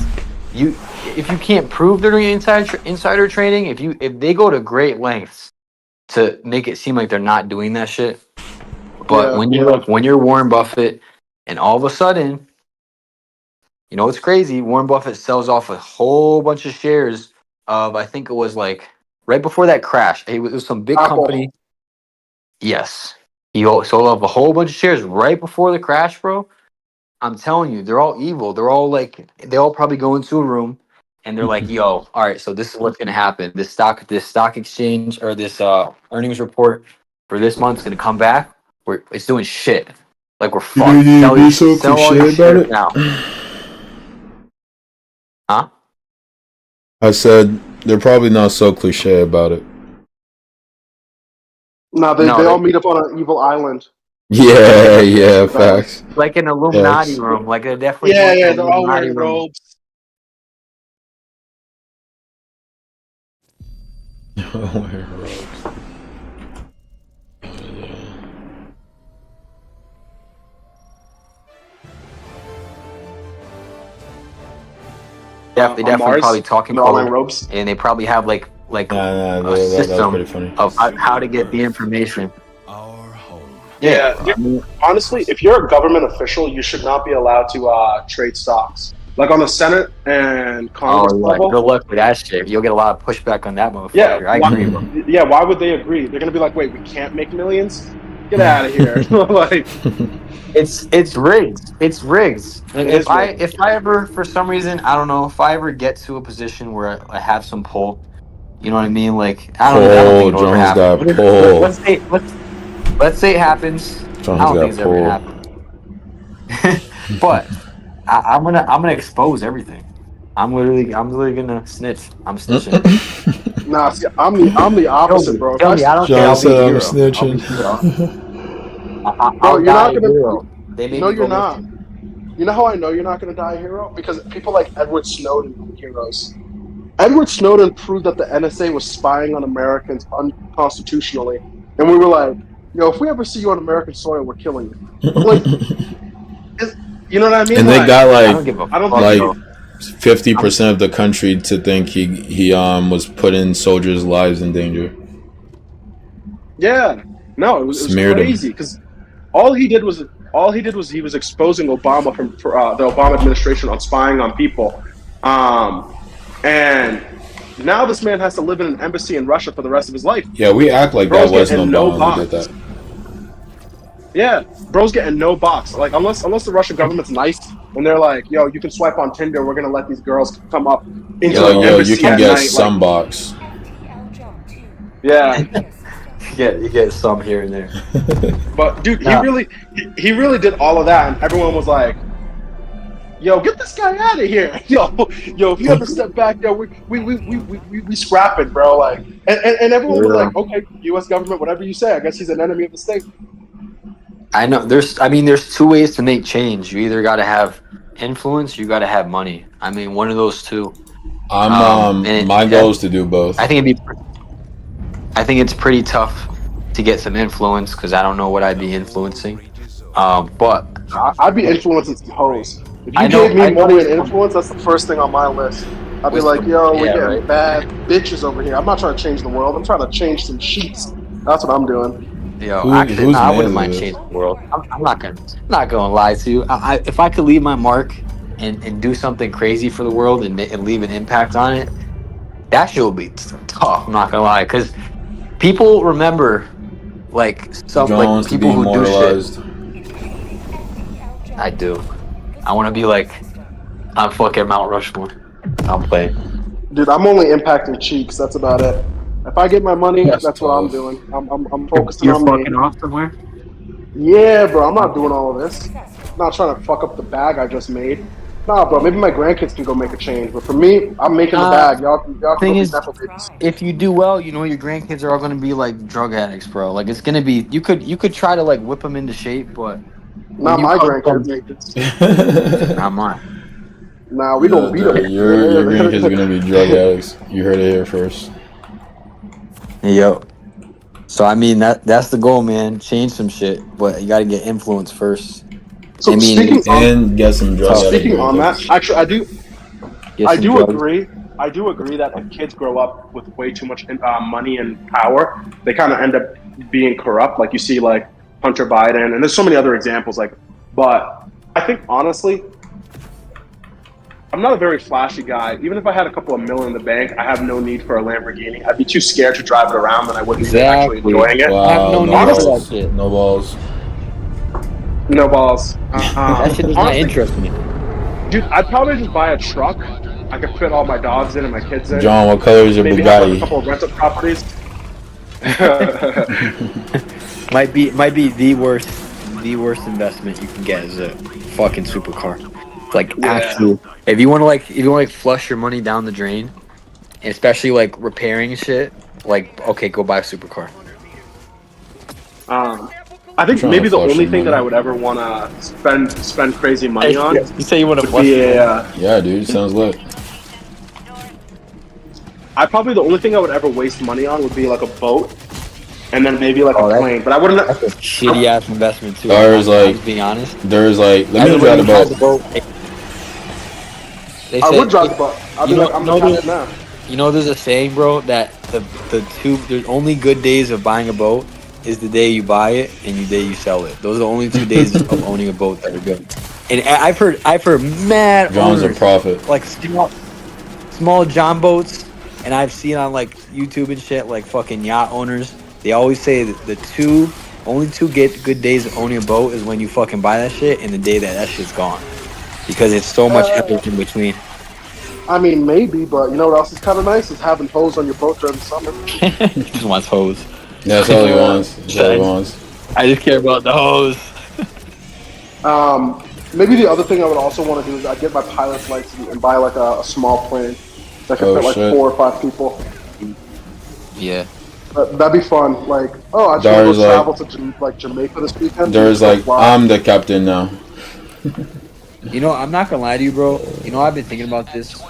you if you can't prove they're doing insider trading, if they go to great lengths to make it seem like they're not doing that shit, but Yeah. when you're Warren Buffett, and all of a sudden, you know it's crazy, Warren Buffett sells off a whole bunch of shares of, I think it was like right before that crash, it was some big Apple. company. Yes, he sold off a whole bunch of shares right before the crash, bro. I'm telling you, they're all evil. They're all like, they all probably go into a room and they're like, "Yo, all right, so this is what's gonna happen. This stock exchange or this earnings report for this month's gonna come back. It's doing shit. Like we're You fucked. think you'd be so Sell all your cliche about shares it? now, huh? I said they're probably not so cliche about it. No, No, they all meet up on an evil island. Yeah, yeah, Bad. facts. like an Illuminati Facts. room. Like they're definitely Yeah, going to yeah, an they're all Illuminati wearing room. robes. They On definitely Mars. probably talking They're all wearing code, robes. and they probably have like Nah, a that was system pretty funny. of how to get the information. Our home. Yeah, I mean, honestly, if you're a government official, you should not be allowed to trade stocks. Like on the Senate and Congress oh yeah, level. good luck with that shit. You'll get a lot of pushback on that motherfucker. Yeah, I agree, bro. Yeah, why would they agree? They're gonna be like, "Wait, we can't make millions? Get out of here!" Like, It's rigged. It's rigged. And It is rigged. if I ever, for some reason, I don't know, if I ever get to a position where I have some pull, you know what I mean? Like I don't think it'll ever Jones got happen. pull. Let's say it happens. Jones I don't got think it's ever gonna pull. happen. But I'm gonna expose everything. I'm literally gonna snitch. I'm snitching. nah, see, I'm the opposite, bro. Tell me, I don't care. John I'll be said a I'm hero. snitching. I'll you're die not a gonna- hero. They made No, me go you're not. missing. You know how I know you're not going to die a hero? Because people like Edward Snowden are heroes. Edward Snowden proved that the NSA was spying on Americans unconstitutionally, and we were like, "Yo, if we ever see you on American soil, we're killing you." Like, you know what I mean? And they Like, got I don't like give a I don't fuck. think like you- 50% of the country to think he was putting soldiers' lives in danger. Yeah, no, it was Smeared him. crazy because all he did was he was exposing Obama for the Obama administration on spying on people, and now this man has to live in an embassy in Russia for the rest of his life. Yeah, we act like Bro's that wasn't getting no Obama who did box. that. Yeah, bro's getting no box. Like unless the Russian government's nice and they're like, "Yo, you can swipe on Tinder. We're gonna let these girls come up into the Yo, embassy you can at get night." some box. Yeah, You get some here and there. but dude, Nah. he really did all of that, and everyone was like, "Yo, get this guy out of here!" Yo, if you ever step back, yo, we scrapping, bro. Like, and everyone was Yeah. like, "Okay, U.S. government, whatever you say. I guess he's an enemy of the state." I know there's two ways to make change. You either got to have influence, you got to have money. I mean, one of those two. And My goal is to do both. I think it's pretty tough to get some influence because I don't know what I'd be influencing. But I'd be influencing some hoes. If I you know- gave me I know money it's- and influence, that's the first thing on my list. I'd be With like, some- "Yo, we're yeah, getting right. bad bitches over here. I'm not trying to change the world. I'm trying to change some sheets. That's what I'm doing." actually, whose I man wouldn't is mind this? changing the world. I'm not gonna lie to you. If I could leave my mark and do something crazy for the world and leave an impact on it, that shit would be tough. I'm not gonna lie, because people remember like some John like wants to be people who do shit. immortalized. I do. I want to be like on fucking Mount Rushmore. I'm playing. Dude, I'm only impacting cheeks. That's about it. If I get my money, That's that's what I'm tough. doing. I'm focusing You're on fucking me. off somewhere. Yeah, bro. I'm not doing all of this. I'm not trying to fuck up the bag I just made. Nah, bro. Maybe my grandkids can go make a change, but for me, I'm making the Nah, bag. Y'all can thing go be is, nepo babies. if you do well, you know your grandkids are all gonna be like drug addicts, bro. Like it's gonna be you could try to like whip them into shape, but when Not you my come from grandkids. not mine. Nah, we gonna No, beat them. your grandkids are gonna be drug addicts. You heard it here first. Yo. So I mean that's the goal, man. Change some shit, but you got to get influence first. So I mean, And get some drug tough. addict speaking on that, grandkids. actually, Get I some do drugs. agree. I do agree that if kids grow up with way too much money and power, they kind of end up being corrupt. Like you see, like Hunter Biden, and there's so many other examples. Like, but I think honestly, I'm not a very flashy guy. Even if I had a couple of million in the bank, I have no need for a Lamborghini. I'd be too scared to drive it around than I would be actually Exactly. enjoying it. I have Wow, no no need for that balls. shit. No balls. No balls. That shit does not Honestly, interest me. dude, I'd probably just buy a truck. I could fit all my dogs in and my kids in. John, what color is your Maybe have like a Bugatti? couple of rental properties. Might be the worst investment you can get is a fucking supercar. Like Yeah. actual. If you want to like flush your money down the drain, especially like repairing shit, like okay, go buy a supercar. I think trying maybe to the flush only some thing that money. I would ever want to spend crazy money on You say you want to would flush be your money. a. Yeah, dude, sounds lit. I probably the only thing I would ever waste money on would be like a boat, and then maybe like Oh, a that's- plane. But I wouldn't. That's a shitty ass investment too. There's I'm like- just being honest. There's like, let me Everybody drive the drives boat. They I say- would drive the boat. I'd be you know- like, I'm know the the- captain now. You know, there's a saying, bro, that the only good days of buying a boat is the day you buy it and the day you sell it. Those are the only 2 days of owning a boat that are good. And I've heard mad John's a owners, prophet. like small John boats, and I've seen on like YouTube and shit, like fucking yacht owners. They always say that the only two good days of owning a boat is when you fucking buy that shit and the day that shit's gone, because it's so much effort in between. I mean, maybe, but you know what else is kind of nice is having hose on your boat during the summer. He just wants hose. That's all he wants. That's all he wants. I just care about the hose. Maybe the other thing I would also want to do is I'd get my pilot's license and buy like a small plane that could Oh, fit like shit. 4 or 5 people. Yeah. That'd be fun. Like, oh, I just There's, want to like- go travel to Jamaica this weekend. There's like, Wow. I'm the captain now. You know, I'm not gonna lie to you, bro. You know, I've been thinking about this.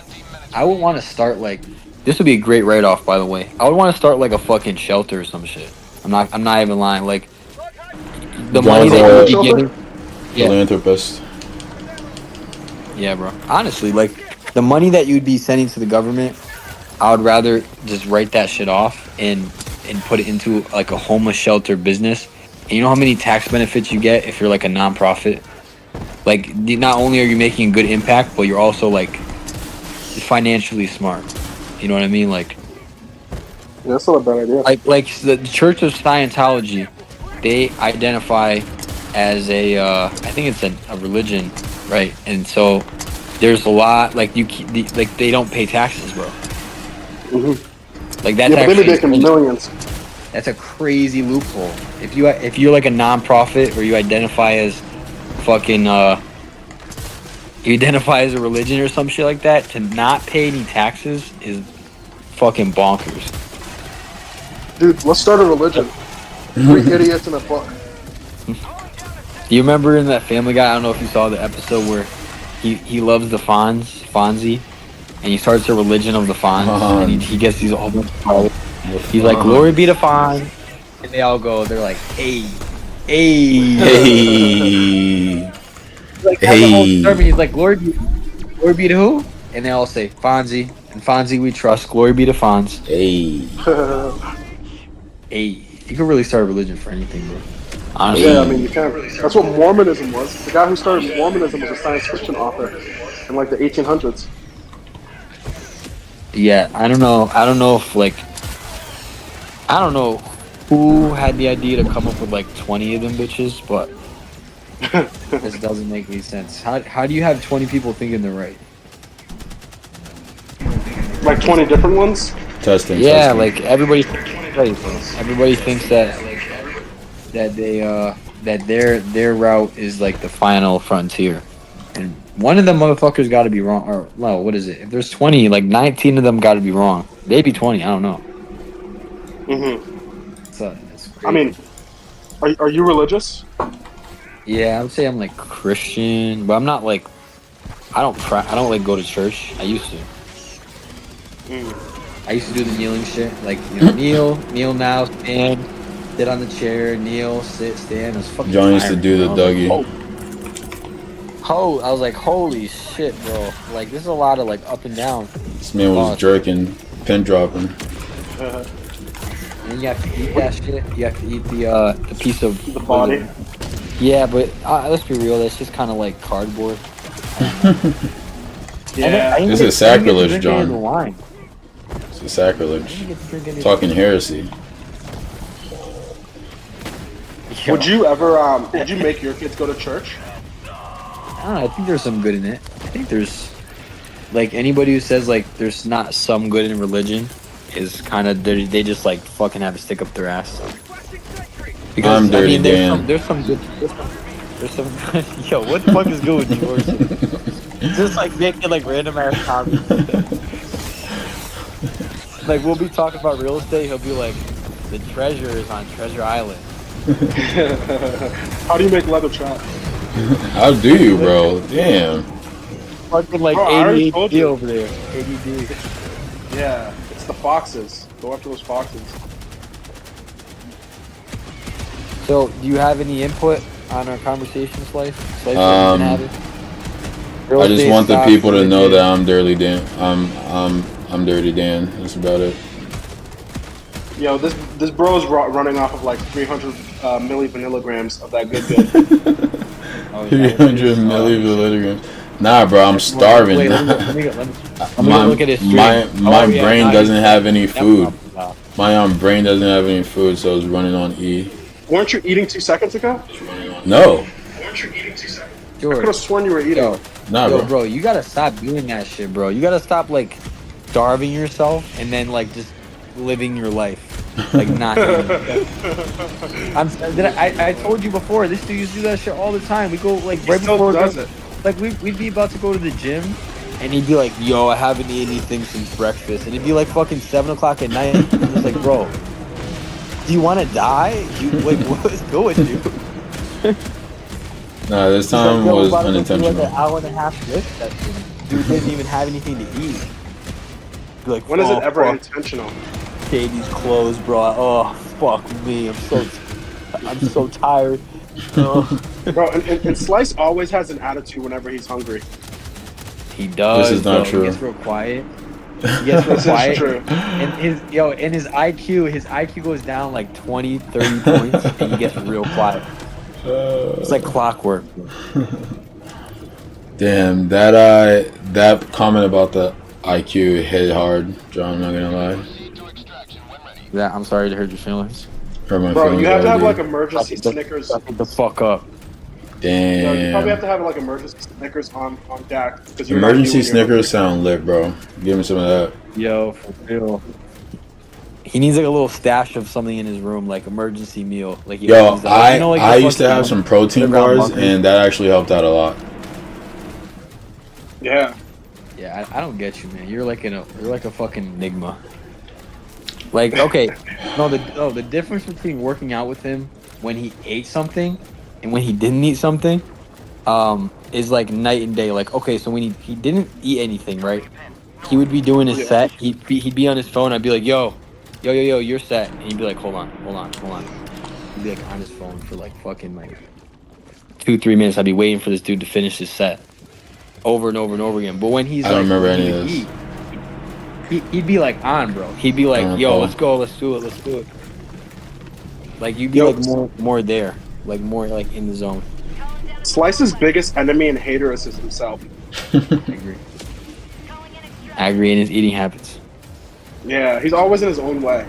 I would want to start like this would be a great write-off, by the way. I would want to start like a fucking shelter or some shit. I'm not even lying. Like the money John's that a- you would be getting. Yeah, Philanthropist. yeah, bro. Honestly, like the money that you'd be sending to the government, I would rather just write that shit off and put it into like a homeless shelter business. And you know how many tax benefits you get if you're like a nonprofit? Like not only are you making a good impact, but you're also like financially smart. You know what I mean? Like Yeah, that's not a bad idea. like the Church of Scientology, they identify as a I think it's a religion, right? And so there's a lot like like they don't pay taxes, bro. Like that's Yeah, but they be actually making millions. that's a crazy loophole. If you're like a nonprofit or you identify as fucking you identify as a religion or some shit like that, to not pay any taxes is fucking bonkers. Dude, let's start a religion. 3 idiots in a book. Do you remember in that Family Guy? I don't know if you saw the episode where he loves the Fonzie, and he starts a religion of the Fonz, and he gets these whole bunch of followers. He's like, "Glory be to Fonz," and they all go. They're like, "Hey, hey." Hey. Like, he's like, glory be to who? And they all say, Fonzie. And Fonzie we trust. Glory be to Fonz. Hey. Hey, you could really start a religion for anything, bro. Honestly. Yeah, I mean, you can. That's what Mormonism was. The guy who started Mormonism was a science fiction author in like the 1800s. Yeah, I don't know if like, I don't know who had the idea to come up with like 20 of them bitches, but this doesn't make any sense. How do you have 20 people thinking they're right? Like 20 different ones? Testing. Yeah, testing. like everybody thinks that they that their route is like the final frontier, and One of them motherfuckers got to be wrong. Or no, what is it? If there's 20, like 19 of them got to be wrong. Maybe 20. I don't know. So it's crazy. I mean, are you religious? yeah, I would say I'm like Christian, but I'm not like. I don't like go to church. I used to. I used to do the kneeling shit, like kneel now, stand, sit on the chair, kneel, sit, stand. It was fucking. John used to tiring, do the bro. Dougie. I was like, holy shit, bro! Like, this is a lot of like up and down. This man was jerking, pin dropping. And you have to eat that shit. You have to eat the piece of The body. Yeah, but let's be real. That's just kind of like cardboard. Yeah. This is sacrilege, John. The wine. It's a sacrilege. You get to drink any- Talking heresy. Yo, Would you ever? Would you make your kids go to church? I don't know. I think there's some good in it. I think there's like anybody who says like there's not some good in religion is kind of they just like fucking have a stick up their ass. I'm Dirty Dan. There's some good. There's some. Yo, what the fuck is good with you? Just like making like random ass comments. Like we'll be talking about real estate. He'll be like, the treasure is on Treasure Island. How do you make leather trap? How do you, bro? Damn. Fucking like Bro, I already told ADD you. over there. ADD. Yeah, it's the foxes. Go after those foxes. So, do you have any input on our conversation, Slice? Slice, I just want the people to know that I'm Dirty Dan. I'm Dirty Dan. That's about it. Yo, this bro is running off of like 300 milligrams of that good. 300 milliliters. Nah, bro, I'm starving. Wait, let me my look at his stream. my brain doesn't have any food. No. My brain doesn't have any food, so it's running on E. Weren't you eating 2 seconds ago? No. I could George, have sworn you were eating. Nah, yo, bro. bro, you gotta stop doing that shit, bro. You gotta stop like starving yourself and then like just living your life, like not. I told you before. This dude used to do that shit all the time. We go like right still before does it. like we'd be about to go to the gym, and he'd be like, "Yo, I haven't eaten anything since breakfast," and it'd be like fucking 7 o'clock at night. And I'm just like, bro, do you want to die? You like what's good with you? Nah, this He's time like, "Yo, was we're about to go through, unintentional. like an hour and a half lift session. Dude didn't even have anything to eat. Be like, When is "Oh, it ever fuck, intentional? Katie's clothes, bro. Oh, fuck me. I'm so tired." Oh. Bro, and Slice always has an attitude whenever he's hungry. He does. This is not bro. true. He gets real quiet. He gets real This quiet. is true. And his IQ goes down like 20, 30 points, and he gets real quiet. It's like clockwork. Damn, that comment about the IQ hit hard, John. I'm not gonna lie. Yeah, I'm sorry to hurt your feelings. Hurt my Bro, feelings you have to have already. like emergency Snickers. Shut the fuck up. You probably Damn. have to have like emergency Snickers on deck. 'Cause you're not Emergency you when you're Snickers sound lit, bro. Give me some of that. Yo, for real. He needs like a little stash of something in his room, like emergency meal. Like he Yo, always does. I You know, like I the used to fucking- have some protein underground bars, bunkers? and that actually helped out a lot. Yeah. Yeah, I don't get you, man. You're like a fucking enigma. Like, okay, the difference between working out with him when he ate something and when he didn't eat something, is like night and day. Like, okay, so when he didn't eat anything, right? He would be doing his set. He'd be on his phone. I'd be like, yo, you're set, and he'd be like, hold on. He'd be like on his phone for like fucking like 2-3 minutes. I'd be waiting for this dude to finish his set over and over and over again. But when he's I don't remember when any he of would this. eat, he'd be like on, bro. He'd be like, yo, let's go, let's do it. Like you'd be Yo. like more there, like more like in the zone. Slice's biggest enemy and hater is himself. I agree in his eating habits. Yeah, he's always in his own way.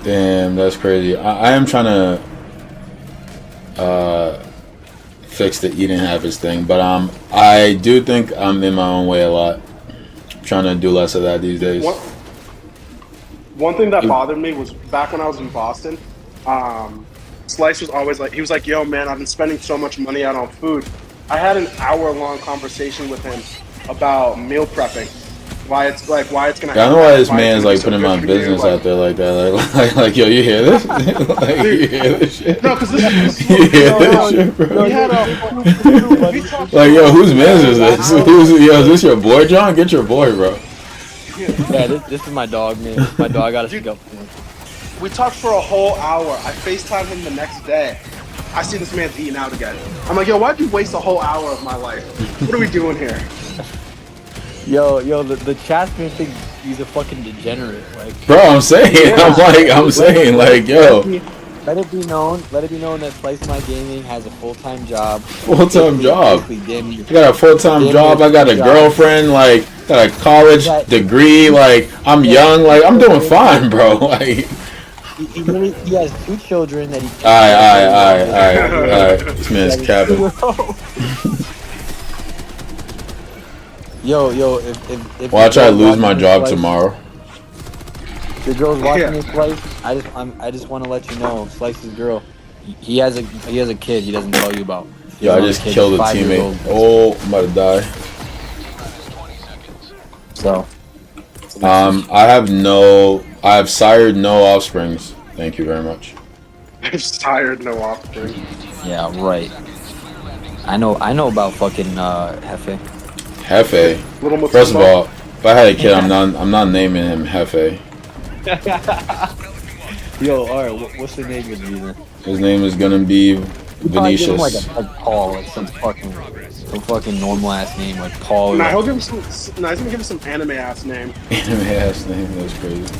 Damn, that's crazy. I am trying to fix the eating habits thing, but I do think I'm in my own way a lot. Trying to do less of that these days. One thing that bothered me was back when I was in Boston, Slice was always like, he was like, yo, man, I've been spending so much money out on food. I had an hour-long conversation with him about meal prepping. Why it's gonna Yeah, I know help why out, this why it's man's gonna be like so putting good my for you. business out there like that. Like, yo, you hear this? Like, Dude, you hear this shit? no, because this is You what hear pissed me this off. shit, bro? We had a we talked Like, for yo, a whose man's is whole this? hour. Yo, is this your boy, John? Get your boy, bro. Yeah, this is my dog, man. My dog got to Dude, stick up. we talked for a whole hour. I FaceTimed him the next day. I see this man's eating out again. I'm like, yo, why'd you waste a whole hour of my life? What are we doing here? Yo, the Chasman thinks he's a fucking degenerate. Like, Bro, I'm saying, I'm saying, like, yo, let it be known that Slice My Gaming has a full-time job. full-time job. Basically, damn near, I got a full-time damn job. near I got a job. girlfriend. Like, got a college Got- degree. Like, I'm young. Like, I'm doing fine, bro. Like, he has 2 children that he. alright. This man's capping. Yo, if Well, I try to your girl's lose my watching job this, Slice, tomorrow. if your girl's watching Yeah. this, Slice, I just want to let you know, Slice's girl, he has a kid he doesn't tell you about. He Yo, I has just a kid, killed a 5 years teammate. old. Oh, I'm about to die. So, I have sired no offsprings. Thank you very much. I'm tired, no offspring. yeah, right. I know about fucking Hefe. Hefe. Little Matumbo. First of all, if I had a kid, I'm not naming him Hefe. Yo, alright, what's the name gonna be then? His name is gonna be Probably give him Venetius. like Paul, like some fucking normal ass name, like Paul. Nah, Like, he'll give him some. Nah, he's gonna give him some anime ass name. Anime ass name. That's crazy.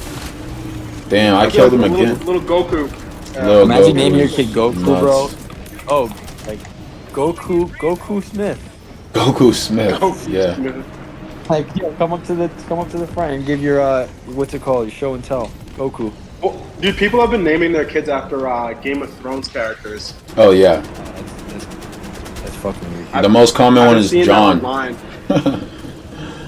Damn, I killed him again. Little Goku. Little imagine Goku naming your is kid Goku, nuts. bro. Oh, like Goku Smith. Goku Smith. Goku Yeah. Smith. Like, yo, come up to the front and give your what's it called? Your show and tell. Goku. Well, dude, people have been naming their kids after Game of Thrones characters. Oh yeah. That's fucking weird. The most common one I've is seen that John. online.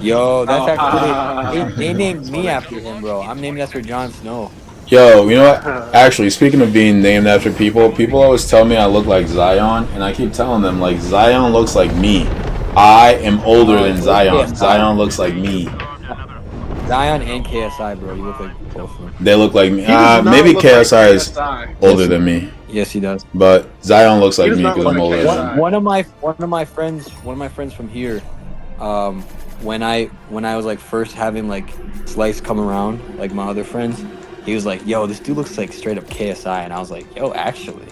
Yo, that's Oh. actually they named me after him, bro. I'm named after Jon Snow. Yo, you know what? Actually, speaking of being named after people always tell me I look like Zion, and I keep telling them like Zion looks like me. I am older than Zion. Zion looks like me. Zion and KSI, bro. You look like both of them. They look like me. He does not Maybe look like KSI is KSI. older than me, Yes, he does. but Zion looks like does me not because look I'm like older KSI. than him. One of my friends from here, when I was like first having like Slice come around, like my other friends, he was like, "Yo, this dude looks like straight up KSI," and I was like, "Yo, actually."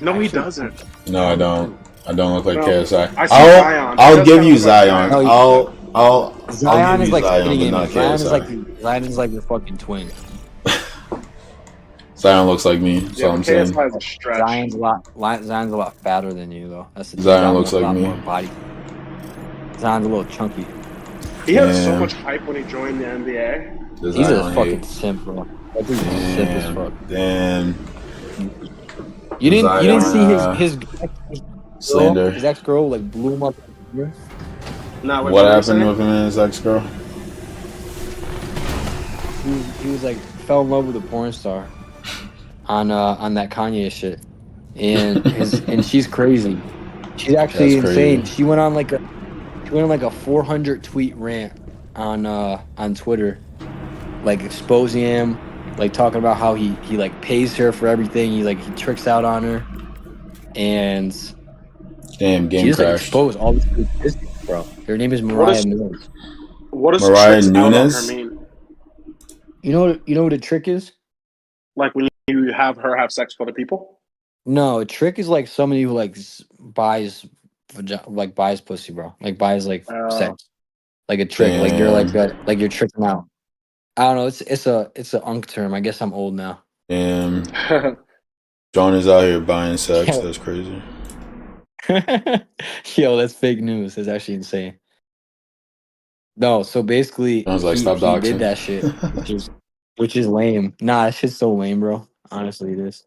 No, he doesn't. No, I don't. I don't look like No, KSI. I see Zion. He I'll does give kinda you look like Zion. Zion. I'll Zion give is you like Zion, spitting but in not me. KSI. Zion is like your fucking twin. Zion looks like me. That's all Yeah, I'm saying. KSI is a stretch. Zion's a lot fatter than you though. That's the Zion Zion's looks a like lot me. more body. Zion's a little chunky. He had so Damn. much hype when he joined the NBA. The He's a Zion fucking hate. simp, bro. That dude's a simp as fuck. Damn. You didn't see Zion, his slander. his ex girl like blew him up. Nah, What were you happened saying? with him and his ex girl? He was like fell in love with a porn star on that Kanye shit, and and she's crazy. She's actually That's insane. crazy. She went on like a 400 tweet rant on Twitter, like exposing him, like talking about how he like pays her for everything. He tricks out on her, and Damn, she game just like crashed. exposed all this business, bro. Her name is Mariah Mills. What does Mariah tricks out on Nunes? her mean? You know what a trick is? Like when you have her have sex with other people? No, a trick is like somebody who like buys buys pussy, bro. Like buys like sex. Like a trick. Like you're like you're tricking out. I don't know. It's a unk term. I guess I'm old now. Damn. John is out here buying sex. That's crazy. Yo, that's fake news. That's actually insane. No, so basically John's like, stop he doxing. did that shit, which is lame. Nah, that shit's so lame, bro. Honestly, it is.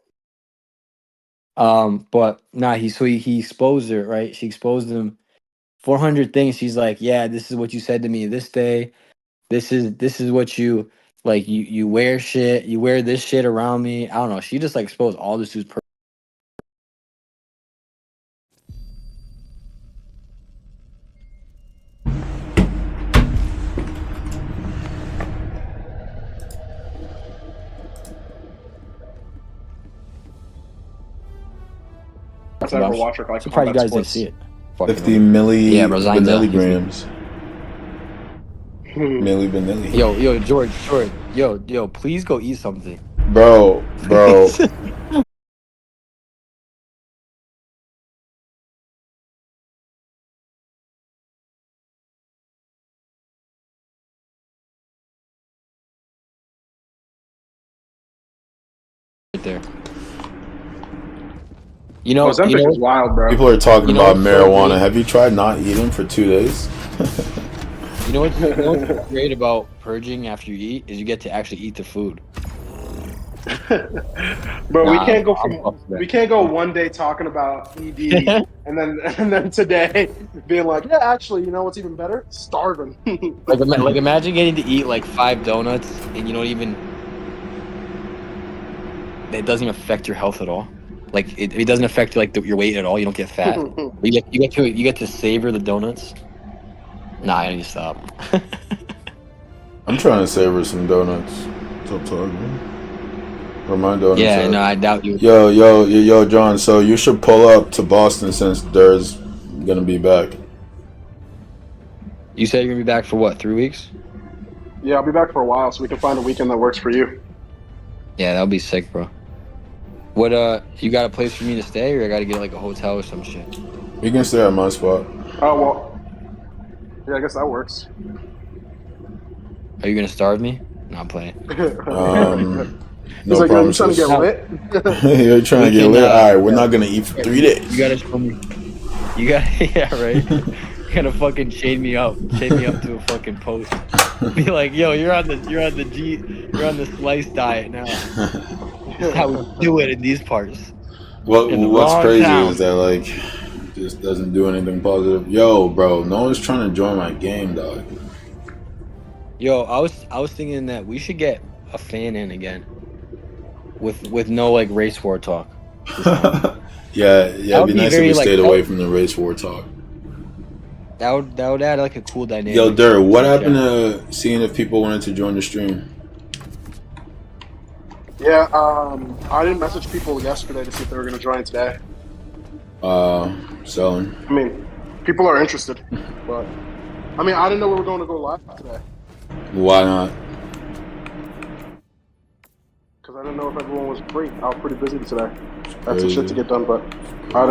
But nah, he exposed her, right? She exposed him 400 things. She's like, yeah, this is what you said to me this day. This is what you like. You wear shit. You wear this shit around me. I don't know. She just like exposed all this dude's. to ever watch like Surprised you combat guys didn't sports. see it. Fucking 50 milli Yeah, bro, Zion's a- milligrams. Milli vanilli. Yo, George, yo, please go eat something. Bro. Right there. You know, Ozempic is wild, bro. People are talking You know about what's so marijuana. great? Have you tried not eating for 2 days? you know what's great about purging after you eat is you get to actually eat the food. Bro, we Nah, can't go I'm up for that. we can't go one day talking about ED and then today being like, yeah, actually, you know what's even better? Starving. Like imagine getting to eat like 5 donuts and you don't even. It doesn't even affect your health at all. Like it doesn't affect like your weight at all. You don't get fat. You get to savor the donuts. Nah, I need to stop. I'm trying to savor some donuts. Stop talking. Where my donuts Yeah, at? no, I doubt you. Yo, John. So you should pull up to Boston since Dur's gonna be back. You said you're gonna be back for what? 3 weeks? Yeah, I'll be back for a while so we can find a weekend that works for you. Yeah, that would be sick, bro. What you got a place for me to stay, or I gotta get like a hotel or some shit? You can stay at my spot. Oh well. Yeah, I guess that works. Are you gonna starve me? No, I'm playing. No He's like, yo, you trying to promises. get lit? You're trying to We get can, lit. All right, we're not gonna eat for 3 days. You gotta show me. You gotta, yeah, right. You gotta fucking shade me up to a fucking post. Be like, yo, you're on the slice diet now. That's how we do it in these parts. In the What's wrong crazy town. is that like just doesn't do anything positive. Yo, bro, no one's trying to join my game, dog. Yo, I was thinking that we should get a fan in again. With no like race war talk. Yeah, it'd would be be nice if very, we like, stayed away from the race war talk. That would add like a cool dynamic. Yo, Dur, what Yeah. happened to seeing if people wanted to join the stream? Yeah, I didn't message people yesterday to see if they were gonna join today. Selling. I mean, people are interested, but I mean, I didn't know we were going to go live today Why not? because I didn't know if everyone was free. I was pretty busy today. That's some Crazy. shit to get done, but I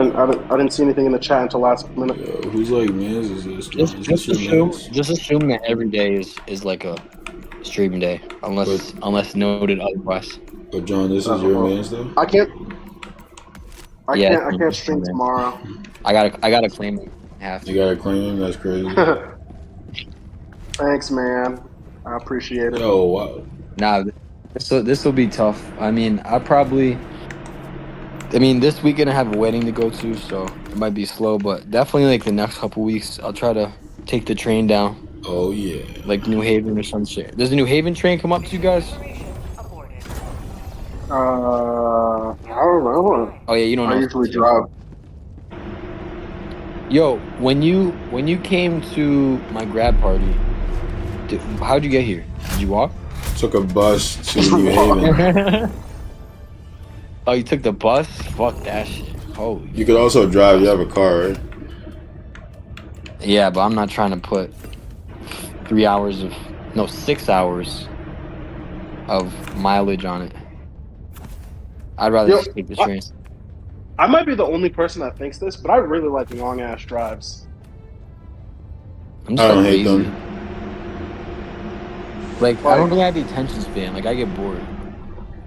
didn't see anything in the chat until last minute. Yo, who's like Mans is this? Just, Is just this your assume mans? just assume that every day is like a streaming day, unless noted otherwise. But John, this is your mans though? I can't Yeah, stream man. tomorrow. I gotta claim it. I have You to. gotta claim him? That's crazy. Thanks, man. I appreciate it. Yo, wow. Nah, this will be tough. I mean, this weekend I have a wedding to go to, so it might be slow, but definitely like the next couple weeks, I'll try to take the train down, Oh yeah. like New Haven or some shit. Does the New Haven train come up to you guys? I don't know. Oh yeah, you don't know. I usually drive. Yo, when you came to my grad party, how'd you get here? Did you walk? Took a bus to New Haven. Oh, you took the bus? Fuck that shit. Holy. You could also drive. You have a car, right? Yeah, but I'm not trying to put 6 hours of mileage on it. I'd rather Yo, just take the train. I might be the only person that thinks this, but I really like long ass drives. I'm I just don't like hate lazy. them. Like, I don't think I have the attention span. Like, I get bored.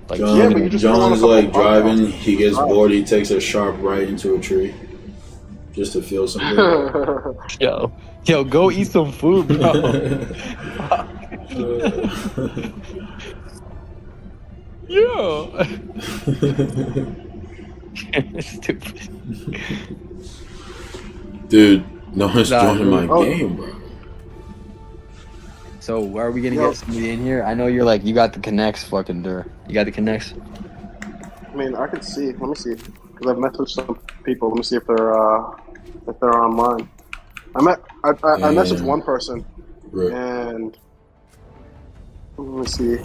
Like, John, Yeah, but you just don't John's wanna like fucking walk driving. off. He gets bored. He takes a sharp right into a tree, just to feel something. yo, go eat some food, bro. Yo. Stupid. Dude, no one's Nah, joining my oh. game, bro. So, are we gonna Yo. get somebody in here? I know you're like, you got the connects, fucking Dur. You got the connects? I mean, I can see. Let me see, because I've messaged some people. Let me see if they're online. I messaged one person, Right. and let me see.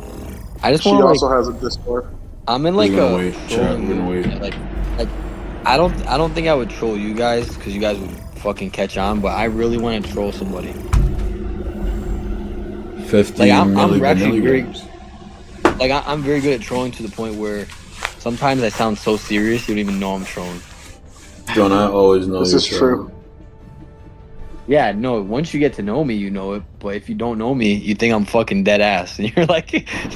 I just She want to also like, has a Discord. I'm in We're like gonna a wait. Chat, we're gonna wait. like I don't think I would troll you guys because you guys would fucking catch on. But I really want to troll somebody. 50 Like I'm actually very milligrams. like I'm very good at trolling to the point where sometimes I sound so serious you don't even know I'm trolling. John, I always know This you're is true. trolling. Yeah, no. Once you get to know me, you know it. But if you don't know me, you think I'm fucking dead ass, and you're like,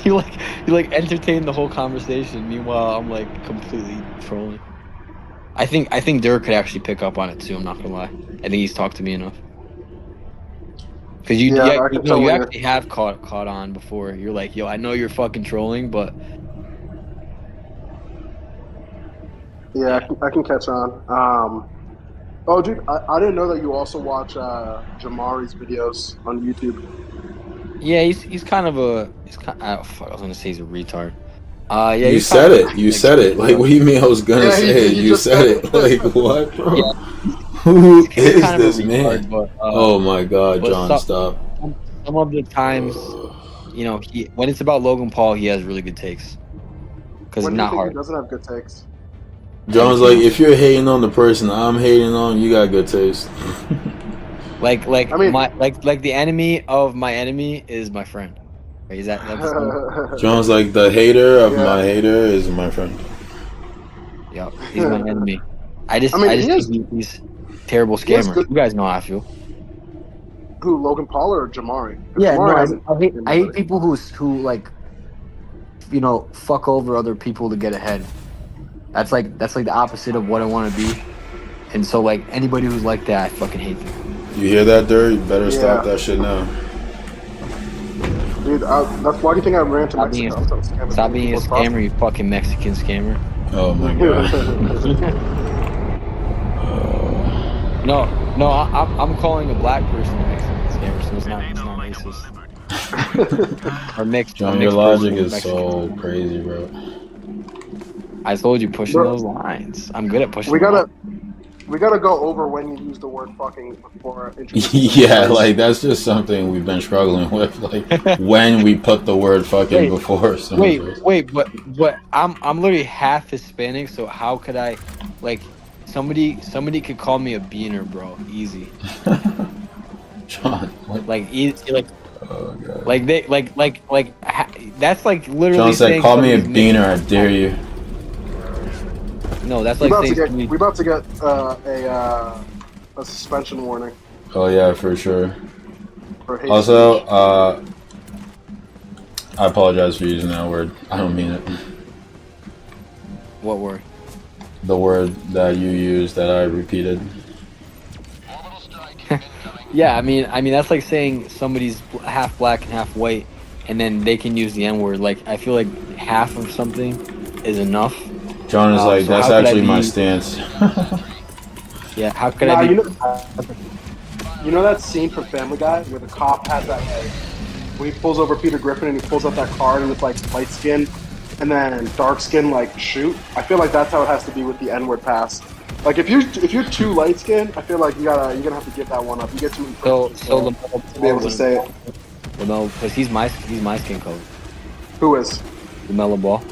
you like entertain the whole conversation. Meanwhile, I'm like completely trolling. I think Dirk could actually pick up on it too. I'm not gonna lie. I think he's talked to me enough. Because you, Yeah, yeah, I you can know, tell you when actually have caught on before. You're like, yo, I know you're fucking trolling, but Yeah, I can catch on. Oh, dude, I didn't know that you also watch Jamari's videos on YouTube. yeah, he's kind of a fuck, I was gonna say he's a retard. Yeah, You he's kind said of it. You said it. Like, what do you mean I was gonna Yeah, say it? you You just said said it. it. Like, what, bro? Yeah. Who He's is kind of this a man? retard, but Oh my god, but John, stop. some of the times, you know, when it's about Logan Paul, he has really good takes. Because When it's do you not think he hard. doesn't have good takes? John's like, if you're hating on the person I'm hating on, you got good taste. Like I mean- my like the enemy of my enemy is my friend. Right? Is that that's John's like, the hater of Yeah. my hater is my friend. yeah, he's my enemy. I just I mean, he think he's a terrible he has scammer. good- You guys know how I feel. Who, Logan Paul or Jamari? Yeah, Jamari no, hasn't- I hate people who like, you know, fuck over other people to get ahead. That's like the opposite of what I want to be. And so like anybody who's like that, I fucking hate them. You hear that, Dirt? You better Yeah. stop that shit now. Dude, that's why do you think I ran to Stop being, Mexico? I'm stop being a scammer, you fucking Mexican scammer. Oh my god. No, I'm calling a black person a Mexican scammer, so it's not racist. Or mixed. John, a your mixed logic person is Mexican. so crazy, bro. I told you pushing Bro. those lines. I'm good at pushing. we them gotta lines. we gotta go over when you use the word fucking before introducing Yeah, the like that's just something we've been struggling with. Like when we put the word fucking Wait, before. Wait, but I'm literally half Hispanic, so how could I, like, somebody could call me a beaner, bro, easy. John, what? Like easy, like Oh god. like they that's like literally. John said, saying "Call me a somebody's mixed. beaner, I dare you." No, that's We're like about to saying get somebody- we about to get a suspension warning Oh yeah, for sure. for hate Also, speech. I apologize for using that word. I don't mean it. what word? The word that you used that I repeated. Yeah, I mean that's like saying somebody's half black and half white, and then they can use the N word. Like I feel like half of something is enough. John is like, So that's how could I actually my be- stance. Yeah, how could Nah, I be? you know that scene from Family Guy where the cop has that like when he pulls over Peter Griffin and he pulls out that card and it's like light skin and then dark skin like shoot. I feel like that's how it has to be with the N-word pass. Like if you're too light skinned, I feel like you're gonna have to give that one up. You get too So to be able to say it. LaMelo, because he's my skin color. Who is? LaMelo Ball.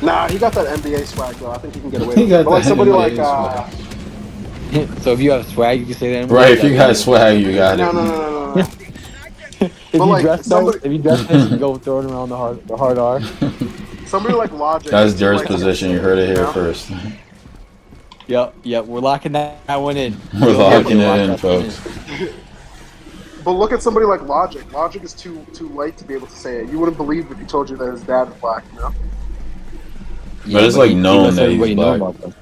Nah, he got that NBA swag though. I think he can get away He with got it. But like that somebody NBA like So if you have swag, you can say that. Right, if you got swag, you got no, it. no, no, no, no. If But, you like, dress somebody- nice, if you dress nice, you go throwing around the hard R. Somebody like Logic. That's Dirt's like, position. You heard it here know? first. Yep, we're locking that one in. We're locking Lock it in, that folks. But look at somebody like Logic. Logic is too light to be able to say it. You wouldn't believe if he told you that his dad is black. You know. Yeah, But it's like he known lets that he's everybody know black. about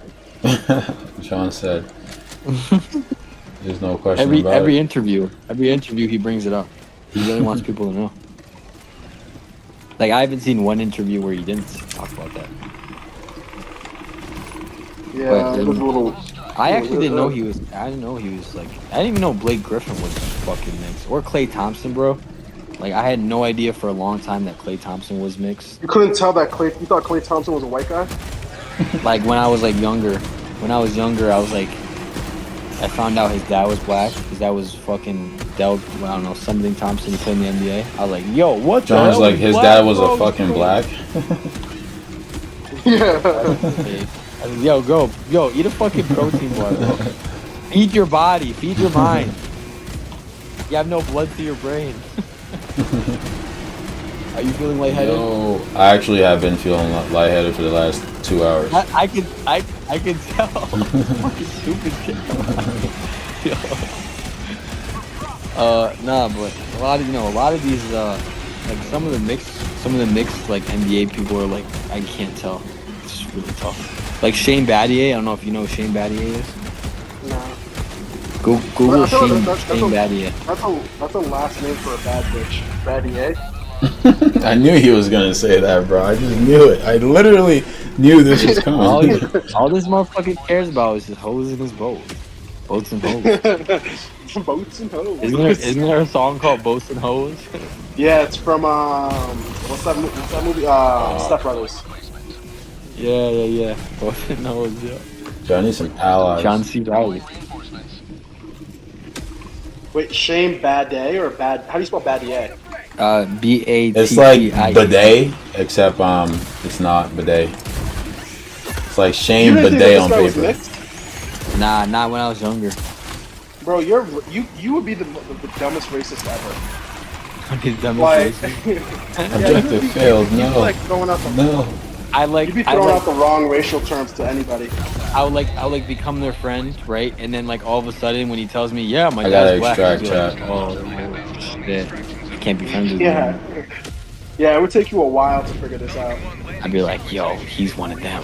that. John said. There's no question about Every it. interview he brings it up. He really wants people to know. Like I haven't seen one interview where he didn't talk about that. Yeah, But, it was a little. I actually didn't know he was. I didn't know he was like. I didn't even know Blake Griffin was fucking mixed or Klay Thompson, bro. Like I had no idea for a long time that Klay Thompson was mixed. You couldn't tell that Clay. You thought Klay Thompson was a white guy. Like when I was like younger. When I was younger, I was like, I found out his dad was black. His dad was fucking Del. I don't know, something Thompson. He played in the NBA. I was like, yo, what? John's the hell? like, He's his black, dad was bro? a fucking black. Yeah. Yo, eat a fucking protein bar. Bro. Feed your body, feed your mind. You have no blood to your brain. Are you feeling lightheaded? No, I actually have been feeling lightheaded for the last 2 hours. I can tell. Fucking stupid shit. Yo. Nah, but a lot of these like some of the mixed like NBA people are like, I can't tell. It's just really tough. Like Shane Battier, I don't know if you know who Shane Battier is. No. Google Well, I feel Shane that's Battier. That's a last name for a bad bitch. Battier. I knew he was gonna say that, bro. I just knew it. I literally knew this was coming. All this motherfucker cares about is his hoes and his boats. Boats and hoes. Boats and hoes. Isn't there a song called Boats and Hoes? Yeah, it's from what's that movie? Step Brothers. Yeah. Boats and Hoes, yeah. So I need some allies. John C. Reilly. Wait, Shane Battier or bad? How do you spell Battier? B-A-T-T-I. It's like bidet, except it's not bidet. It's like Shane You didn't Bidet think on that this guy paper. was mixed? Nah, not when I was younger. Bro, you would be the dumbest racist ever. His dumbest Like, racist. Objective failed. you'd be No, like throwing out the no. you'd be throwing out the wrong racial terms to anybody. I would become their friend, right? And then like all of a sudden when he tells me, yeah, my I gotta dad's black, I'd extract be chat. like, oh shit, I can't be friends with Yeah. him. Yeah, it would take you a while to figure this out. I'd be like, yo, he's one of them.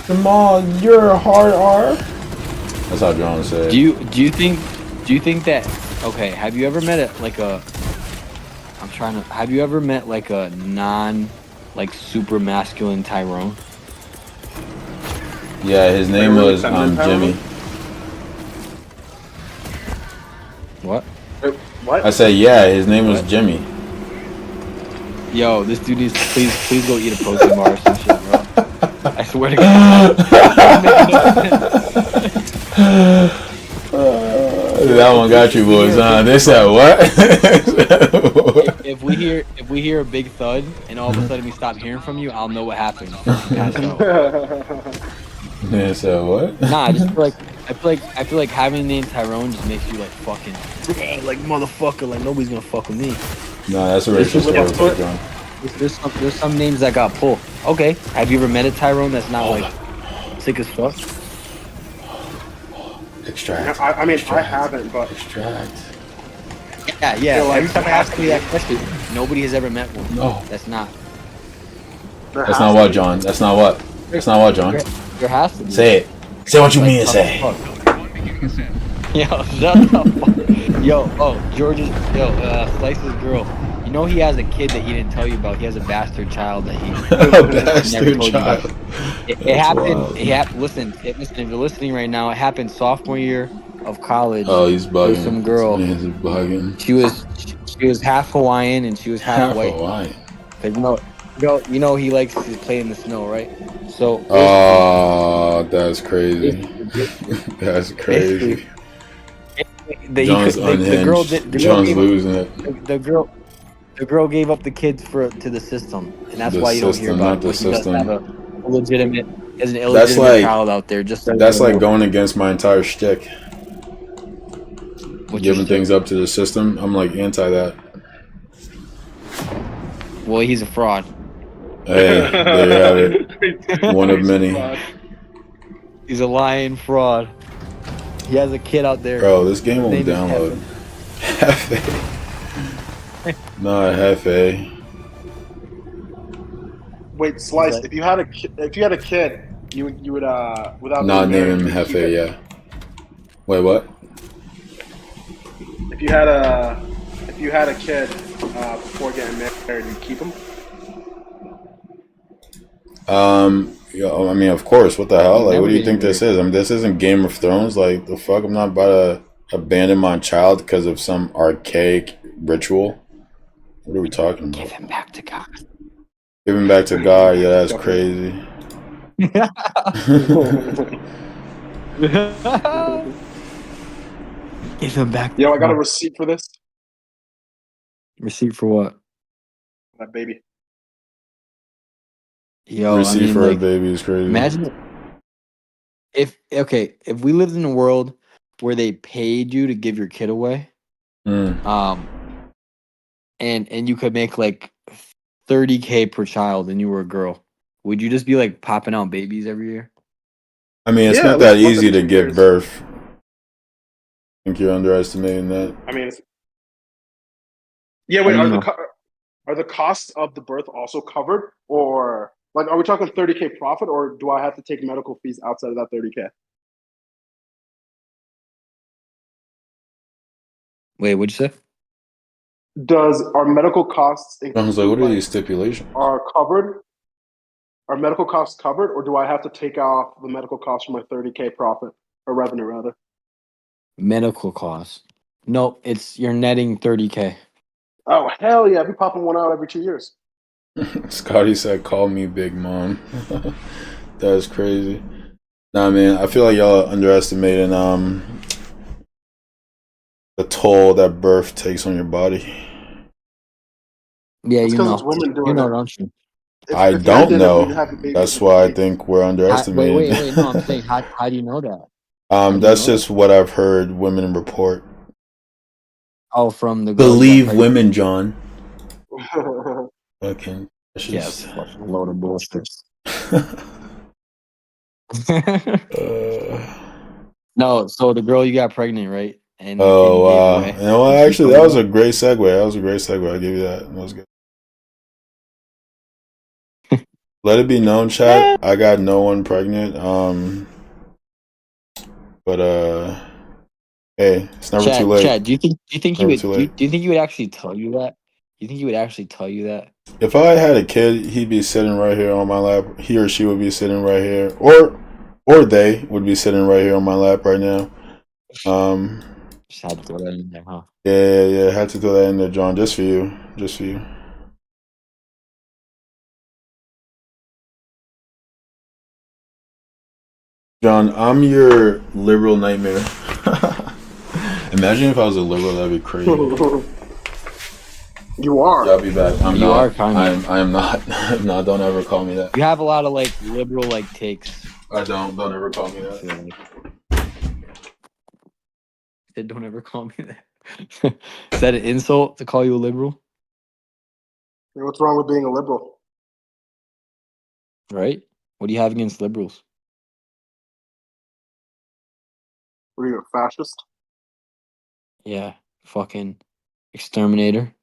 Come on, you're a hard R. That's how John said. Do you think that? Okay, have you ever met have you ever met like a like super masculine Tyrone? Yeah, his name was Jimmy. What? What? I said, yeah, his name was Jimmy. Yo, this dude needs to please go eat a protein bar or some shit, bro. I swear to God. That one got you, boys. They said what? if we hear a big thud and all of a sudden we stop hearing from you, I'll know what happened. Pass out. They said what? Nah, I just feel like having the name Tyrone just makes you like fucking like motherfucker, like nobody's gonna fuck with me. No, that's a racist stereotype, John. There's some names that got pulled. Okay, have you ever met a Tyrone that's not like sick as fuck? Extract. I mean, I haven't, but Extract. Yeah. like, Every time I ask me that question, nobody has ever met one. No. That's not. That's not what, John. That's not what. That's not what, John. There has to be. Say it. Say what you mean to say. Yo, shut the fuck. Slice's girl. You know he has a kid that he didn't tell you about. He has a bastard child that he A bastard told you about. child. It happened. Listen, if you're listening right now, it happened sophomore year of college. Oh, he's bugging. There's some girl. He's bugging. She was half Hawaiian and she was half white. Hawaiian. Cause you know he likes to play in the snow, right? So. Oh, that's crazy. That's crazy. John's unhinged. John's losing it. The girl gave up the kids to the system, and that's why you don't hear about it. The He does system. have an illegitimate child out there. Just so That's you know. like going against my entire shtick. What's your Giving shtick? things up to the system. I'm like anti that. Well, he's a fraud. Hey, there you have it. One of many. He's a lying fraud. He has a kid out there. Bro, this game won't Name is download. Hefe. Not Hefe. wait, Slice. If you had a kid, you would without Not being name him married, you'd keep Hefe, it? yeah. Wait, what? If you had a kid before getting married, you'd keep him. Yeah, I mean, of course. What the hell? Like, Never what do you getting think this is? I mean, this isn't Game of Thrones. Like, the fuck? I'm not about to abandon my child because of some archaic ritual. What are we talking Give about? him back to God. Give him back to God. Yeah, that's crazy. Give him back. Yo, I got a receipt for this. Receipt for what? That baby. Yo, I receipt mean, for a like, baby is crazy. imagine if we lived in a world where they paid you to give your kid away, Mm. and you could make like 30K per child, and you were a girl, would you just be like popping out babies every year? I mean, it's Yeah, not at that least once easy every to 2 give years. birth. I think you're underestimating that. I mean, yeah. How Wait, do you know? are the costs of the birth also covered, or like are we talking 30K profit, or do I have to take medical fees outside of that 30K? Wait, what'd you say? Does our medical costs I was like, include what are like these stipulations? are covered? Are medical costs covered, or do I have to take off the medical costs from my 30K profit or revenue rather? Medical costs. Nope, it's you're netting 30K. Oh hell yeah! I'd be popping one out every 2 years. Scotty said, "Call me Big Mom." That's crazy. Nah, man, I feel like y'all are underestimating the toll that birth takes on your body. Yeah, It's because it's women you doing know, it. don't you? I If men don't did it, we'd know. have a baby That's every why I 2 weeks. think we're underestimating. Wait. No, I'm saying, how do you know that? How do you That's know that? just what I've heard women report. Oh, from the girl you got Believe pregnant? women, John. Okay. That's Yes, just. fucking load of bullshit. uh, No, so the girl you got pregnant, right? And the kid oh you gave wow! away. You know what? Did she Actually, tell that you was a that? great segue. That was a great segue. I'll give you that. That was good. Let it be known, chat. I got no one pregnant. But hey, it's never too late. Chad, do you think he Never would too late. do you think he would actually tell you that? Do you think he would actually tell you that? If I had a kid, he'd be sitting right here on my lap. He or she would be sitting right here, or they would be sitting right here on my lap right now. Um, Just had to throw that in there, huh? yeah. Had to throw that in there, John, just for you, just for you. John, I'm your liberal nightmare. Imagine if I was a liberal, that'd be crazy. You are. Yeah, I'll be back. I'm You not. are kind of. I am not. I'm not. Don't ever call me that. You have a lot of like liberal like takes. I don't. Don't ever call me I that. feel like. Said, don't ever call me that. Is that an insult to call you a liberal? What's wrong with being a liberal? Right? What do you have against liberals? Were you a fascist? Yeah, fucking exterminator.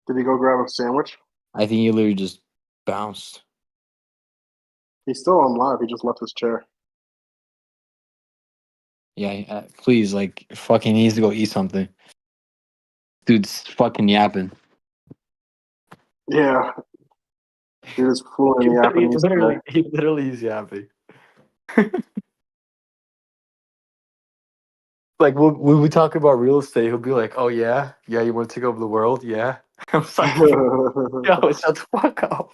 Did he go grab a sandwich? I think he literally just bounced. He's still on live. He just left his chair. Yeah, please, like, fucking needs to go eat something. Dude's fucking yapping. Yeah. He was fluent in Japanese today. He literally is yapping. Like, when we talk about real estate, he'll be like, "Oh yeah, you want to take over the world? Yeah." I was like, "Yo, shut the fuck up."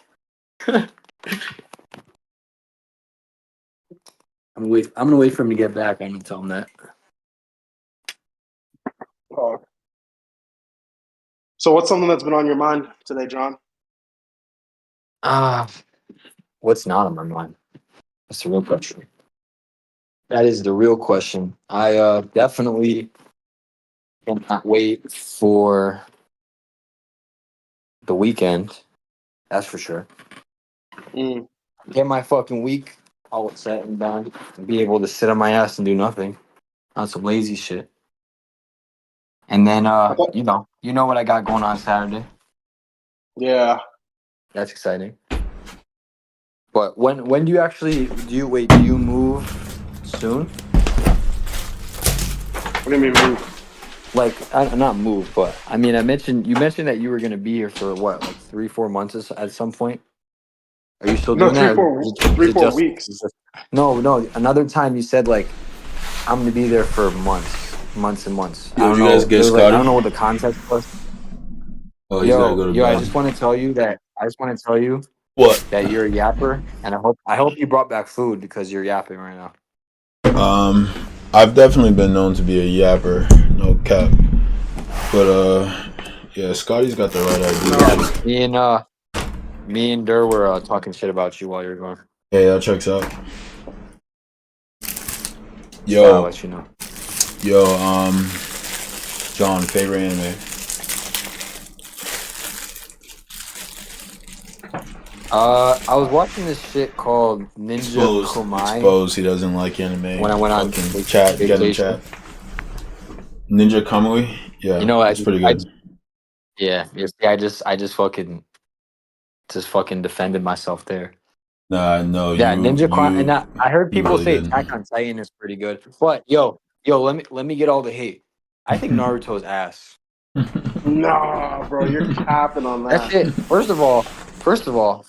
I'm gonna wait for him to get back. I'm gonna tell him that. So what's something that's been on your mind today, John? What's not on my mind? That's the real question. That is the real question. I definitely cannot wait for the weekend. That's for sure. Mm. Get my fucking week all set and done, and be able to sit on my ass and do nothing on some lazy shit. And then, you know what I got going on Saturday. Yeah. That's exciting. But when do you actually do you move soon? What do you mean move? Like, not move, but I mean, you mentioned that you were gonna be here for what, like 3-4 months at some point. Are you still No, doing that? three, 4 weeks. No. Another time you said like I'm gonna be there for months and months. Yo, I don't you know. guys get I Scotty? don't know what the context was. Oh, he's gotta go to I bed. just want to tell you that What? you're a yapper, and I hope you brought back food because you're yapping right now. I've definitely been known to be a yapper, no cap. But yeah, Scotty's got the right idea. Me and Dur were talking shit about you while you were gone. Hey, that checks out. I'll let you know. Yo, John, favorite anime? I was watching this shit called Ninja Komai Exposed. He doesn't like anime. when I went on Fucking chat. Get in chat. Ninja Kamui. Yeah, You know, that's pretty good. I just fucking defended myself there. Nah, no. Yeah, Ninja Komai, and I heard people really say did. Attack on Titan is pretty good. But yo, let me get all the hate. I think Naruto's ass. Nah, bro, you're capping on that. That's it. First of all,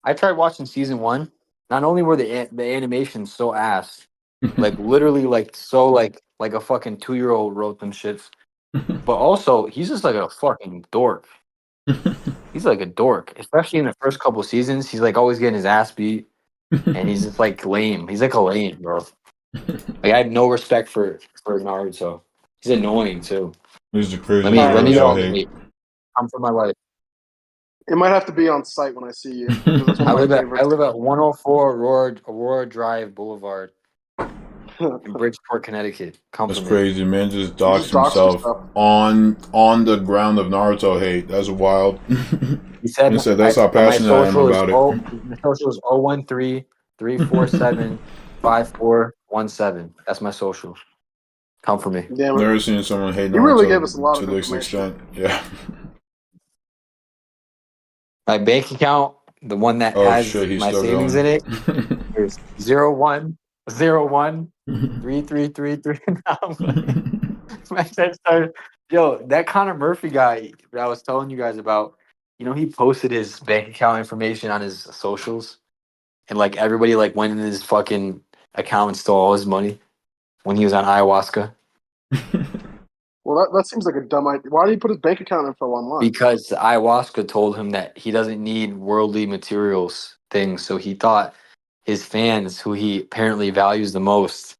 I tried watching season 1. Not only were the animations so ass, like literally like a fucking 2-year-old wrote them shits, but also he's just like a fucking dork. He's like a dork, especially in the first couple seasons. He's like always getting his ass beat, and he's just like lame. He's like a lame, bro. Like I have no respect for Naruto. He's annoying too. He's the crazy. Let me Naruto know. hate. I'm for my life. It might have to be on site when I see you. That's one I of my live at 104 Aurora Drive Boulevard in Bridgeport, Connecticut. Come That's for me. crazy, man. Just doxed doxed himself himself. on the ground of Naruto hate. That's wild. He said, He said that's how passionate I am about it. My social is 013 347 5417. That's my social. Come for me. Damn it. Never seen someone hate Naruto You really gave us a lot to of this information. extent. Yeah. My bank account, the one that Oh has shit, he's my still savings going. in it, is 0101 3333. Yo, that Connor Murphy guy that I was telling you guys about, you know, he posted his bank account information on his socials, and like everybody like went in his fucking account and stole all his money when he was on ayahuasca. Well, that seems like a dumb idea. Why did he put his bank account info online? Because ayahuasca told him that he doesn't need worldly materials things, so he thought his fans, who he apparently values the most,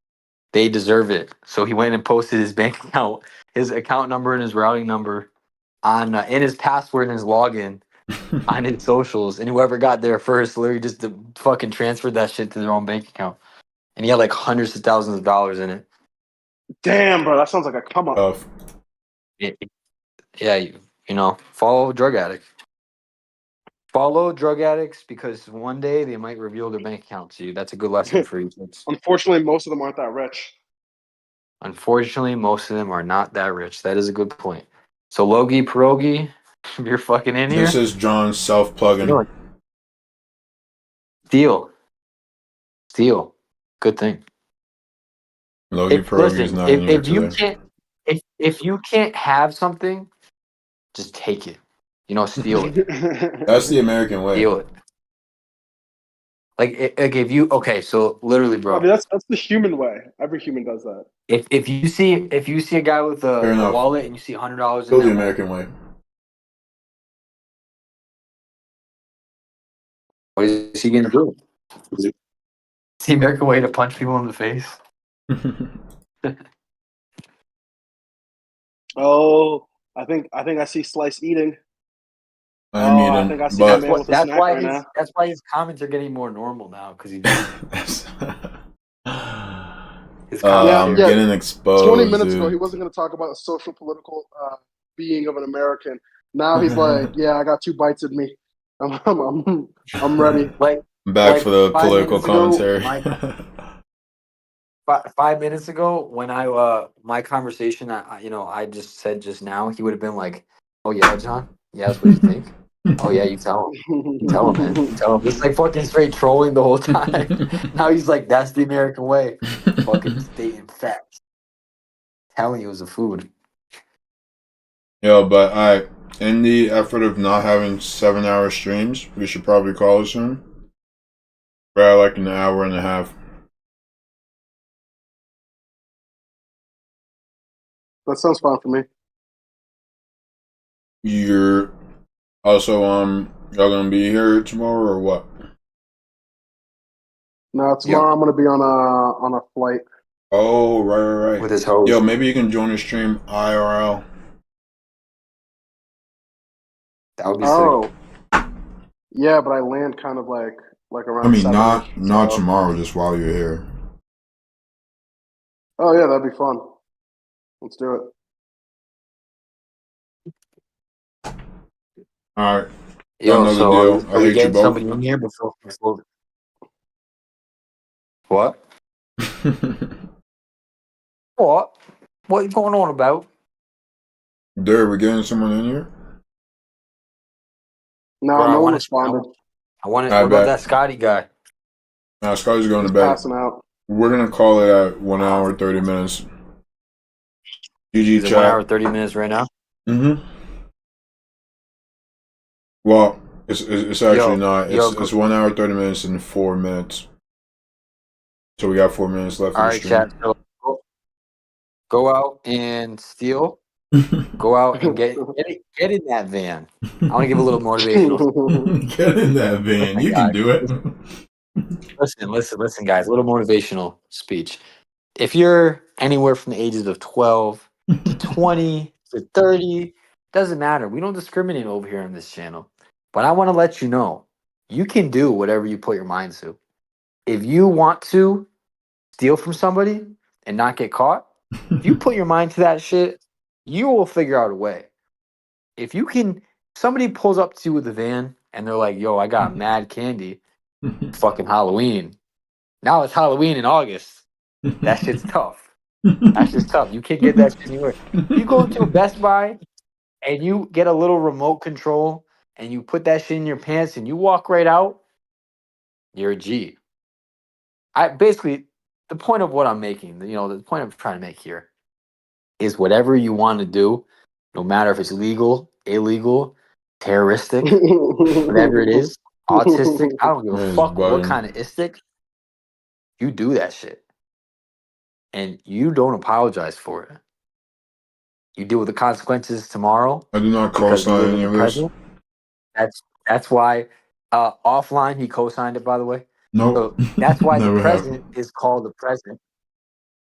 they deserve it. So he went and posted his bank account, his account number and his routing number on and his password and his login on his socials, and whoever got there first literally just fucking transferred that shit to their own bank account, and he had like hundreds of thousands of dollars in it. Damn, bro, that sounds like a come up. Tough. Yeah, you know, follow drug addicts. Follow drug addicts because one day they might reveal their bank account to you. That's a good lesson for you kids. Unfortunately, most of them aren't that rich. Unfortunately, most of them are not that rich. That is a good point. So Logie Pierogi, you're fucking in here. This is John's self-plugging. Steal. Good thing. Logie Pierogi is not in here today. If you can't have something, just take it. You know, steal it. That's the American way. Steal it. Like if you so literally, bro. I mean, that's the human way. Every human does that. If you see a guy with a wallet and you see $100 in Still the American way. What is he gonna do? Is the American way to punch people in the face? Oh, I think I see Slice eating. I think I see that man with a snack right now. That's why his comments are getting more normal now because he's I'm getting exposed. 20 minutes ago, he wasn't going to talk about the social political being of an American. Now he's like, "Yeah, I got 2 bites in me. I'm ready." I'm back for the political commentary. 5 minutes ago, when my conversation, I just said just now, he would have been like, "Oh yeah, John, yeah, that's what you think." Oh yeah, you tell him. You tell him, man. You tell him. He's like fucking straight trolling the whole time. Now he's like, "That's the American way." Fucking stating facts. Telling you it was a food. Yo, but in the effort of not having 7-hour streams, we should probably call it soon. We're at like an hour and a half. That sounds fine for me. You're also y'all gonna be here tomorrow or what? No, tomorrow I'm gonna be on a flight. Oh, right. with his hose. Yo, maybe you can join the stream IRL. That would be sick. Oh, yeah, but I land kind of like around I mean, 7-ish, not so- tomorrow, just while you're here. Oh yeah, that'd be fun. Let's do it. All right. Yo, Another so deal. are I we hate you getting both. somebody in here before? What? What? What you going on about? Dude, we're getting someone in here? No, Bro, I no one wanna- responded. I want to. I What about bet. that Scotty guy? Now, Scotty's going He's to bed. passing out. We're going to call it at 1 hour, 30 minutes. GG Is it 1 hour chat. 30 minutes right now? Mm-hmm. Well, it's actually not. It's 1 hour, 30 minutes and 4 minutes. So we got 4 minutes left All in the right, stream. chat. So go out and steal. Go out and get in that van. I want to give a little motivational. Get in that van. You can do it. Listen, guys. A little motivational speech. If you're anywhere from the ages of 12 to 20 to 30, doesn't matter. We don't discriminate over here on this channel. But I want to let you know, you can do whatever you put your mind to. If you want to steal from somebody and not get caught, if you put your mind to that shit, you will figure out a way. If you can, somebody pulls up to you with a van and they're like, yo, I got mad candy, fucking Halloween. Now it's Halloween in August. That shit's tough. That's just tough. You can't get that shit anywhere. You go to a Best Buy and you get a little remote control and you put that shit in your pants and you walk right out, you're a G. I basically, the point of what I'm making, the point I'm trying to make here is whatever you want to do, no matter if it's legal, illegal, terroristic, whatever it is, autistic, I don't give a That is fuck what bugging. kind of istic, you do that shit. And you don't apologize for it. You deal with the consequences tomorrow. I do not Because you co-sign live any in of the this. present. That's why offline he co-signed it, by the way. Nope. So that's why the Never have. present is called the present,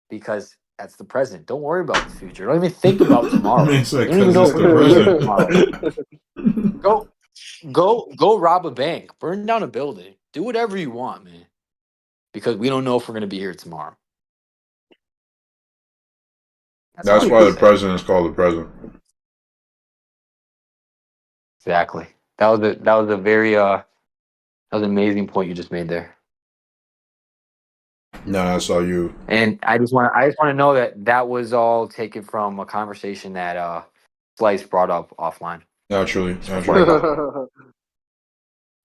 because that's the present. Don't worry about the future. Don't even think about tomorrow. Makes You like, don't even 'cause know it's if the we're gonna be here present. tomorrow. Go rob a bank, burn down a building, do whatever you want, man. Because we don't know if we're gonna be here tomorrow. That's all I why gotta the say. president is called the president. Exactly. That was a very that was an amazing point you just made there. No, that's all you. And I just want to know that was all taken from a conversation that Slice brought up offline. Naturally.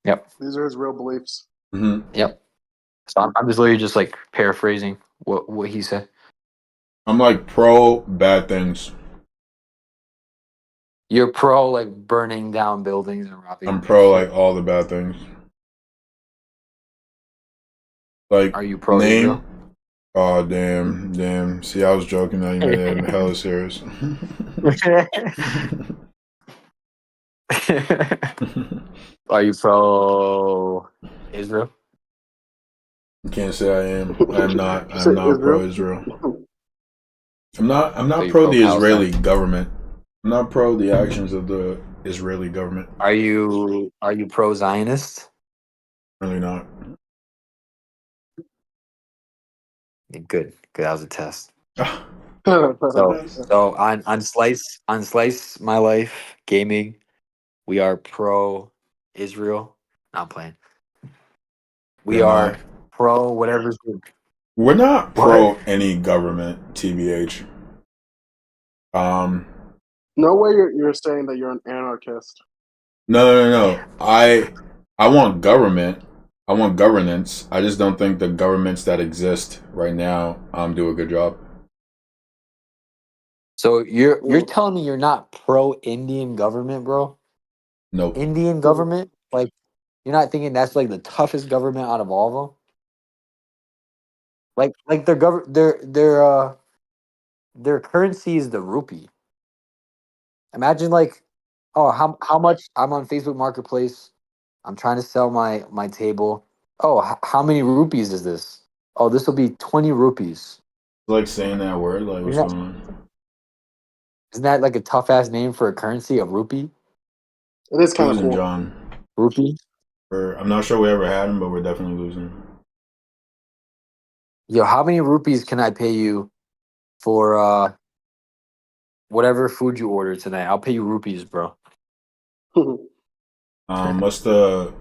Yep. These are his real beliefs. Mm-hmm. Yep. So I'm just literally just like paraphrasing what he said. I'm like pro bad things. You're pro like burning down buildings and robbing. I'm pro like all the bad things. Like, Are you pro name? Israel? Oh damn. See, I was joking. Now you made it hella serious. Are you pro Israel? You can't say I am. I'm not. Say I'm not Israel? pro Israel. I'm not So you're pro pro the Israeli Palestine? government. I'm not pro the actions of the Israeli government. Are you pro Zionist? Really not. Good. That was a test. Ah, So on Slice My Life Gaming, we are pro Israel. Not playing. We You're are not. pro whatever's good. We're not pro What? any government, TBH. No way you're saying that you're an anarchist. No. I want government. I want governance. I just don't think the governments that exist right now do a good job. So you're telling me you're not pro Indian government, bro? Nope. Indian government? Like you're not thinking that's like the toughest government out of all of them? Like their currency is the rupee. Imagine like, oh, how much I'm on Facebook Marketplace. I'm trying to sell my table. Oh, how many rupees is this? Oh, this will be 20 rupees. Like saying that word, like what's Isn't going that, on? isn't that like a tough ass name for a currency, a rupee? It is kind of Losing, cool. John. Rupee? I'm not sure we ever had him, but we're definitely losing. Yo, how many rupees can I pay you for whatever food you order tonight? I'll pay you rupees, bro. Um, what's the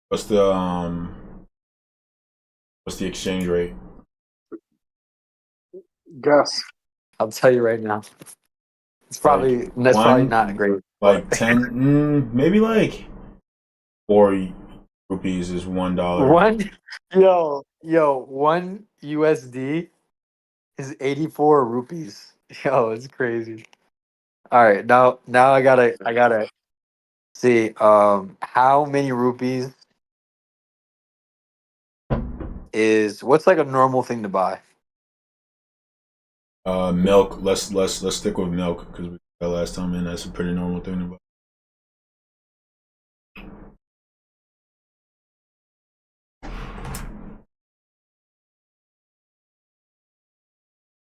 what's the what's the exchange rate? Guess. I'll tell you right now. Like That's probably not one, great, but like 10, maybe like 4 rupees is $1. one one USD is 84 rupees. Yo, it's crazy. All right, now I gotta see how many rupees is what's like a normal thing to buy? Milk. Let's stick with milk because we got last time, and that's a pretty normal thing to buy.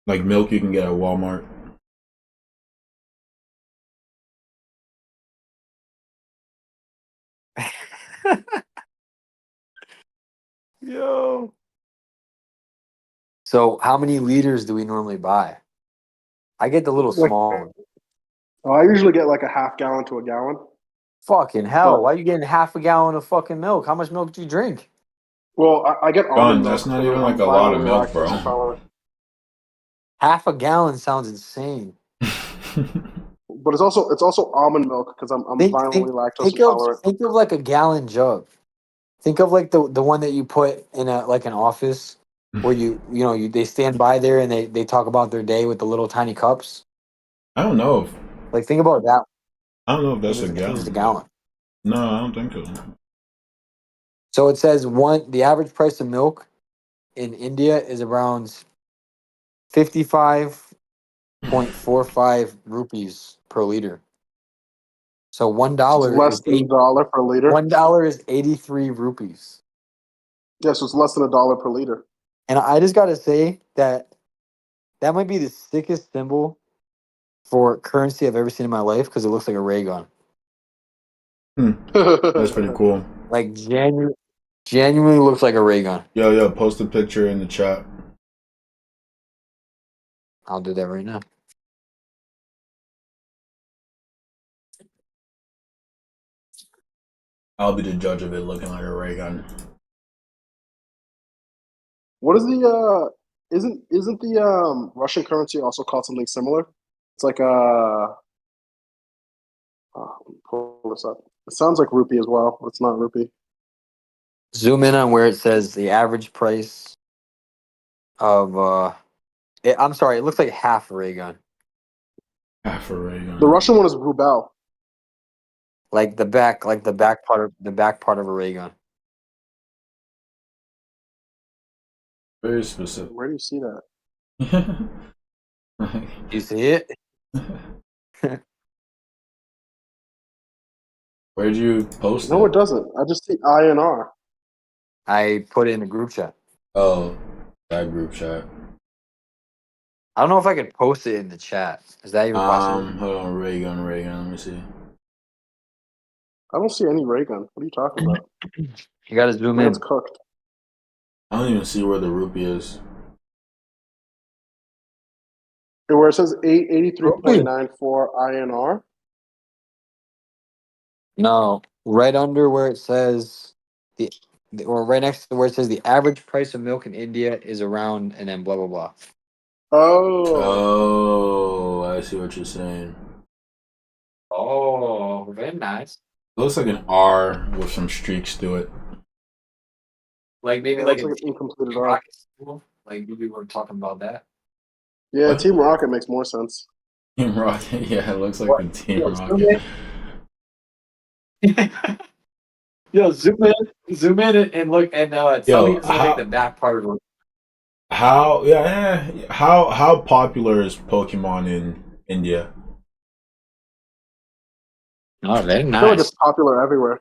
Like milk, you can get at Walmart. Yo. So how many liters do we normally buy? I get the little Like, small one. I usually get like a half gallon to a gallon, Fucking hell, but why you getting half a gallon of fucking milk? How much milk do you drink? well, I get almond John, that's milk not because even like I'm a lot of violently milk, lactose bro. intolerant. Half a gallon sounds insane. But it's also almond milk because I'm Think violently think lactose think of intolerant. think of like a gallon jug. Think of like the one that you put in a like an office where they stand by there and they talk about their day with the little tiny cups. I don't know if Like think about that. that's a I think it's a gallon, but gallon. no, I don't think so. So it says the average price of milk in India is around 55.45 rupees per liter. So one So it's dollar less is than a dollar per liter. $1 is 83 rupees. Yeah, so it's less than a dollar per liter. And I just gotta say that might be the sickest symbol for currency I've ever seen in my life because it looks like a ray gun. Hmm, that's pretty cool. Like genuinely looks like a ray gun. Yo, post a picture in the chat. I'll do that right now. I'll be the judge of it looking like a ray gun. What is the isn't the Russian currency also called something similar? It's like let me pull this up. It sounds like rupee as well, but it's not rupee. Zoom in on where it says the average price of I'm sorry, it looks like half a ray gun. Half a ray The gun. Russian one is rubel. Like the back part of a ray gun. Very specific. Where do you see that? You see it? Where'd you post No, it? it doesn't. I just see INR. I put it in a group chat. Oh, that group chat. I don't know if I could post it in the chat. Is that even possible? Hold on, ray gun. Let me see. I don't see any ray gun. What are you talking about? You gotta zoom Man's in. cooked. I don't even see where the rupee is. Where it says 883.94 INR. No, right under where it says or right next to where it says the average price of milk in India is around, and then blah blah blah. Oh, Oh, I see what you're saying. Oh, very nice. It looks like an R with some streaks to it. Like maybe yeah, it like looks a like an incompleted Team R. Rocket symbol. Like maybe we're talking about that. Yeah, What? Team Rocket makes more sense. Team Rocket. Yeah, it looks like What? the Team Yo, zoom Rocket. in. Yo, zoom in, and look, and tell me Yo, it's not like the back part of it. how popular is Pokemon in India? Oh, very I feel like nice. it's popular everywhere.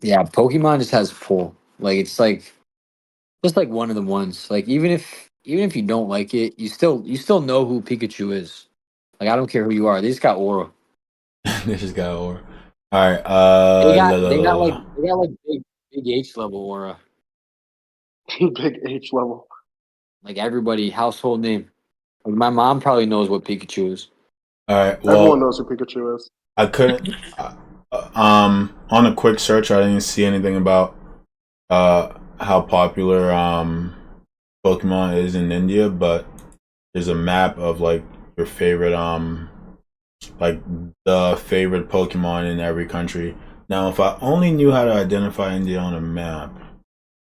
Yeah, Pokemon just has pull. Like it's like just like one of the ones. Like even if you don't like it, you still know who Pikachu is. Like I don't care who you are. They just got aura. They just got over. All right. They got La, la, they la, got like la. they got like big H level aura. Big H level. Like everybody household name. Like my mom probably knows what Pikachu is. All right. Everyone Well, knows who Pikachu is. I couldn't. On a quick search, I didn't see anything about how popular Pokemon is in India, but there's a map of like your favorite like the favorite Pokemon in every country. Now, if I only knew how to identify India on a map,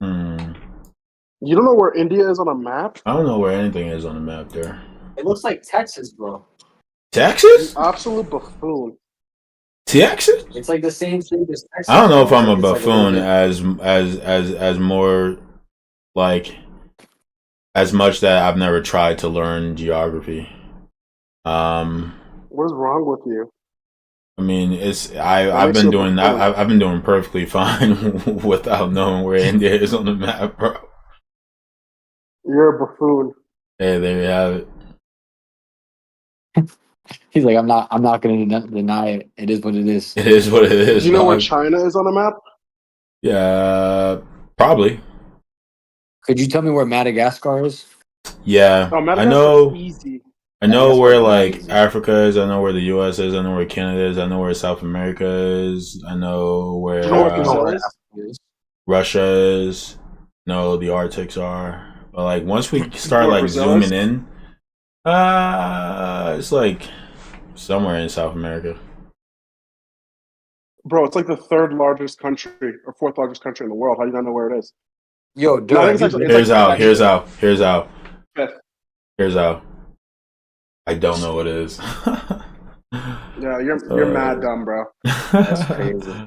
You don't know where India is on a map? I don't know where anything is on the map there. It looks like Texas, bro. Texas? Absolute buffoon. Texas? It's like the same thing as Texas. I don't know if bro. I'm a It's like buffoon little bit- as more like as much that I've never tried to learn geography. What is wrong with you? I mean, That I've makes been you a doing buffoon. I've been doing perfectly fine without knowing where India is on the map, bro. You're a buffoon. Hey, there you have it. He's like, I'm not going to deny it. It is what it is. It is what it is. Do you know where Dog. China is on a map? Yeah, probably. Could you tell me where Madagascar is? Yeah, Oh, I Madagascar's know. easy. I know Madagascar's where not like easy. Africa is. I know where the U.S. is. I know where Canada is. I know where South America is. I know where Do you know where You know Brazil where is? Africa is? Russia is. No, the Arctics are. But like once we Do you start know where like Brazil is? zooming in, it's like somewhere in South America. Bro, it's like the third largest country or fourth largest country in the world. How do you not know where it is? Yo, No, I dude, think have you it's Here's like out. Here's out. Here's out. fifth. Here's out. I don't know what it is. Yeah, you're mad dumb, bro. That's crazy.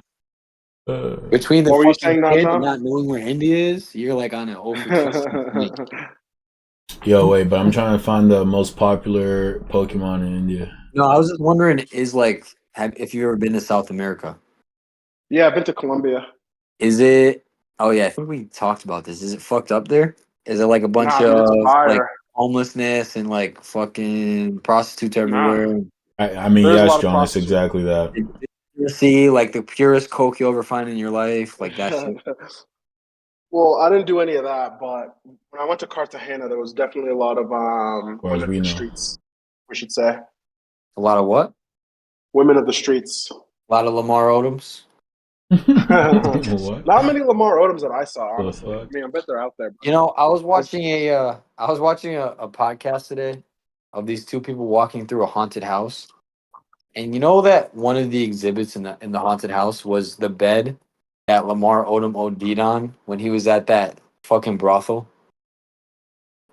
Between the What were you fucking saying, kid and Nacho? not knowing where India is, you're like on an 0 for 16. Yo, wait, but I'm trying to find the most popular Pokemon in India. No, I was just wondering, is like, if you ever been to South America, Yeah, I've been to Colombia. is it? Oh yeah, I think we talked about this. Is it fucked up there? Is it like a bunch Nah, dude, it's of like fire. homelessness and like fucking prostitutes Nah, everywhere? I mean, there's a yes, lot of John, it's prostitutes. exactly that. Did you see like the purest coke you ever find in your life? Like that shit. Well, I didn't do any of that, but when I went to Cartagena, there was definitely a lot of Or as women we in the know. streets. We should say A lot of what? women of the streets. A lot of Lamar Odoms. What? Not many Lamar Odoms that I saw, The honestly. I fuck? mean, I bet they're out there. You know, I was watching a podcast today of these two people walking through a haunted house. And you know that one of the exhibits in the haunted house was the bed that Lamar Odom OD'd on when he was at that fucking brothel.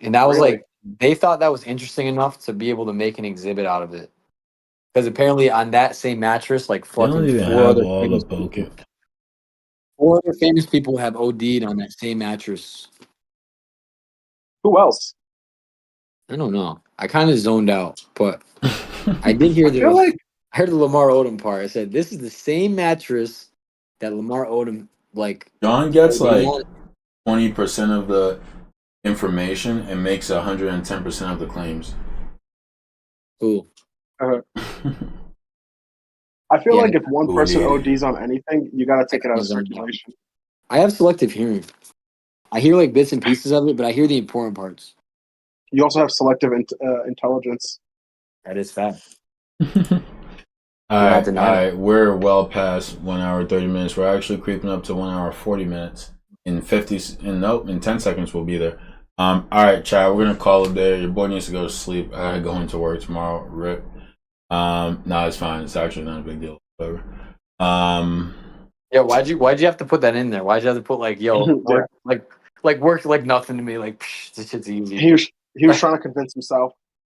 And that was Really? like they thought that was interesting enough to be able to make an exhibit out of it. Because apparently on that same mattress, like They don't fucking even have all the Pokemon. four other famous people have OD'd on that same mattress. Who else? I don't know. I kind of zoned out, but I did hear I feel like I heard the Lamar Odom part. I said this is the same mattress that Lamar Odom like. John gets like OD'd on. 20% of the information and makes 110% of the claims. Cool. I feel Yeah, like if one person OD. ODs on anything, you got to take it out of Zoned out. circulation. I have selective hearing. I hear like bits and pieces of it, but I hear the important parts. You also have selective intelligence. That is fact. All not deny it. right. We're well past 1 hour 30 minutes. We're actually creeping up to 1 hour 40 minutes. In 10 seconds we'll be there. All right, Chad. We're gonna call it there. Your boy needs to go to sleep. I gotta go into work tomorrow. Rip. No, it's fine. It's actually not a big deal. Whatever. Yeah, why'd you have to put that in there? Why'd you have to put like yo Yeah. work like nothing to me? Like psh, this shit's easy. He was trying to convince himself.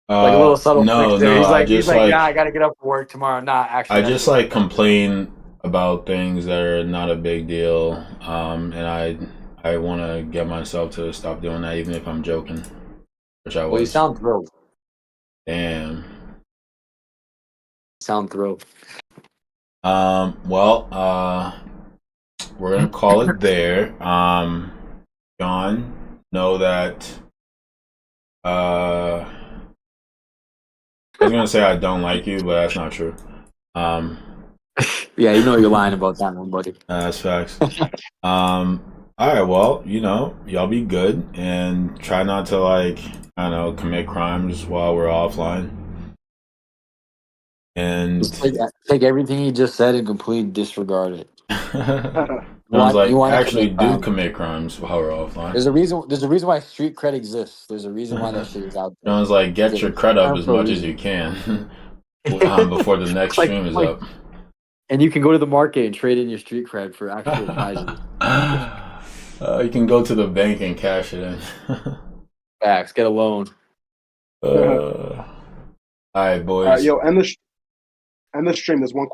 Like a little subtle no, fix there. no. He's like, nah, I gotta get up for work tomorrow. Nah, actually, I that's just it. like complain about things that are not a big deal. And I want to get myself to stop doing that, even if I'm joking, which I was. Well, you sound thrilled. Damn. You sound thrilled. Well, we're gonna call it there. John, know that. I was gonna say I don't like you, but that's not true. Yeah, you know you're lying about that one, buddy. That's facts. All right, well, y'all be good and try not to I don't know, commit crimes while we're offline. And Just take everything he just said and completely disregard it. sounds like you want to actually commit do crimes. commit crimes while we're offline. There's a reason why street cred exists. There's a reason why that shit is out there. Sounds like get your cred up as For a much as reason. you can before the next Like- stream is like- up. And you can go to the market and trade in your street cred for actual prizes. You can go to the bank and cash it in. Facts, get a loan. All right, boys. Yo, end the stream. There's one question.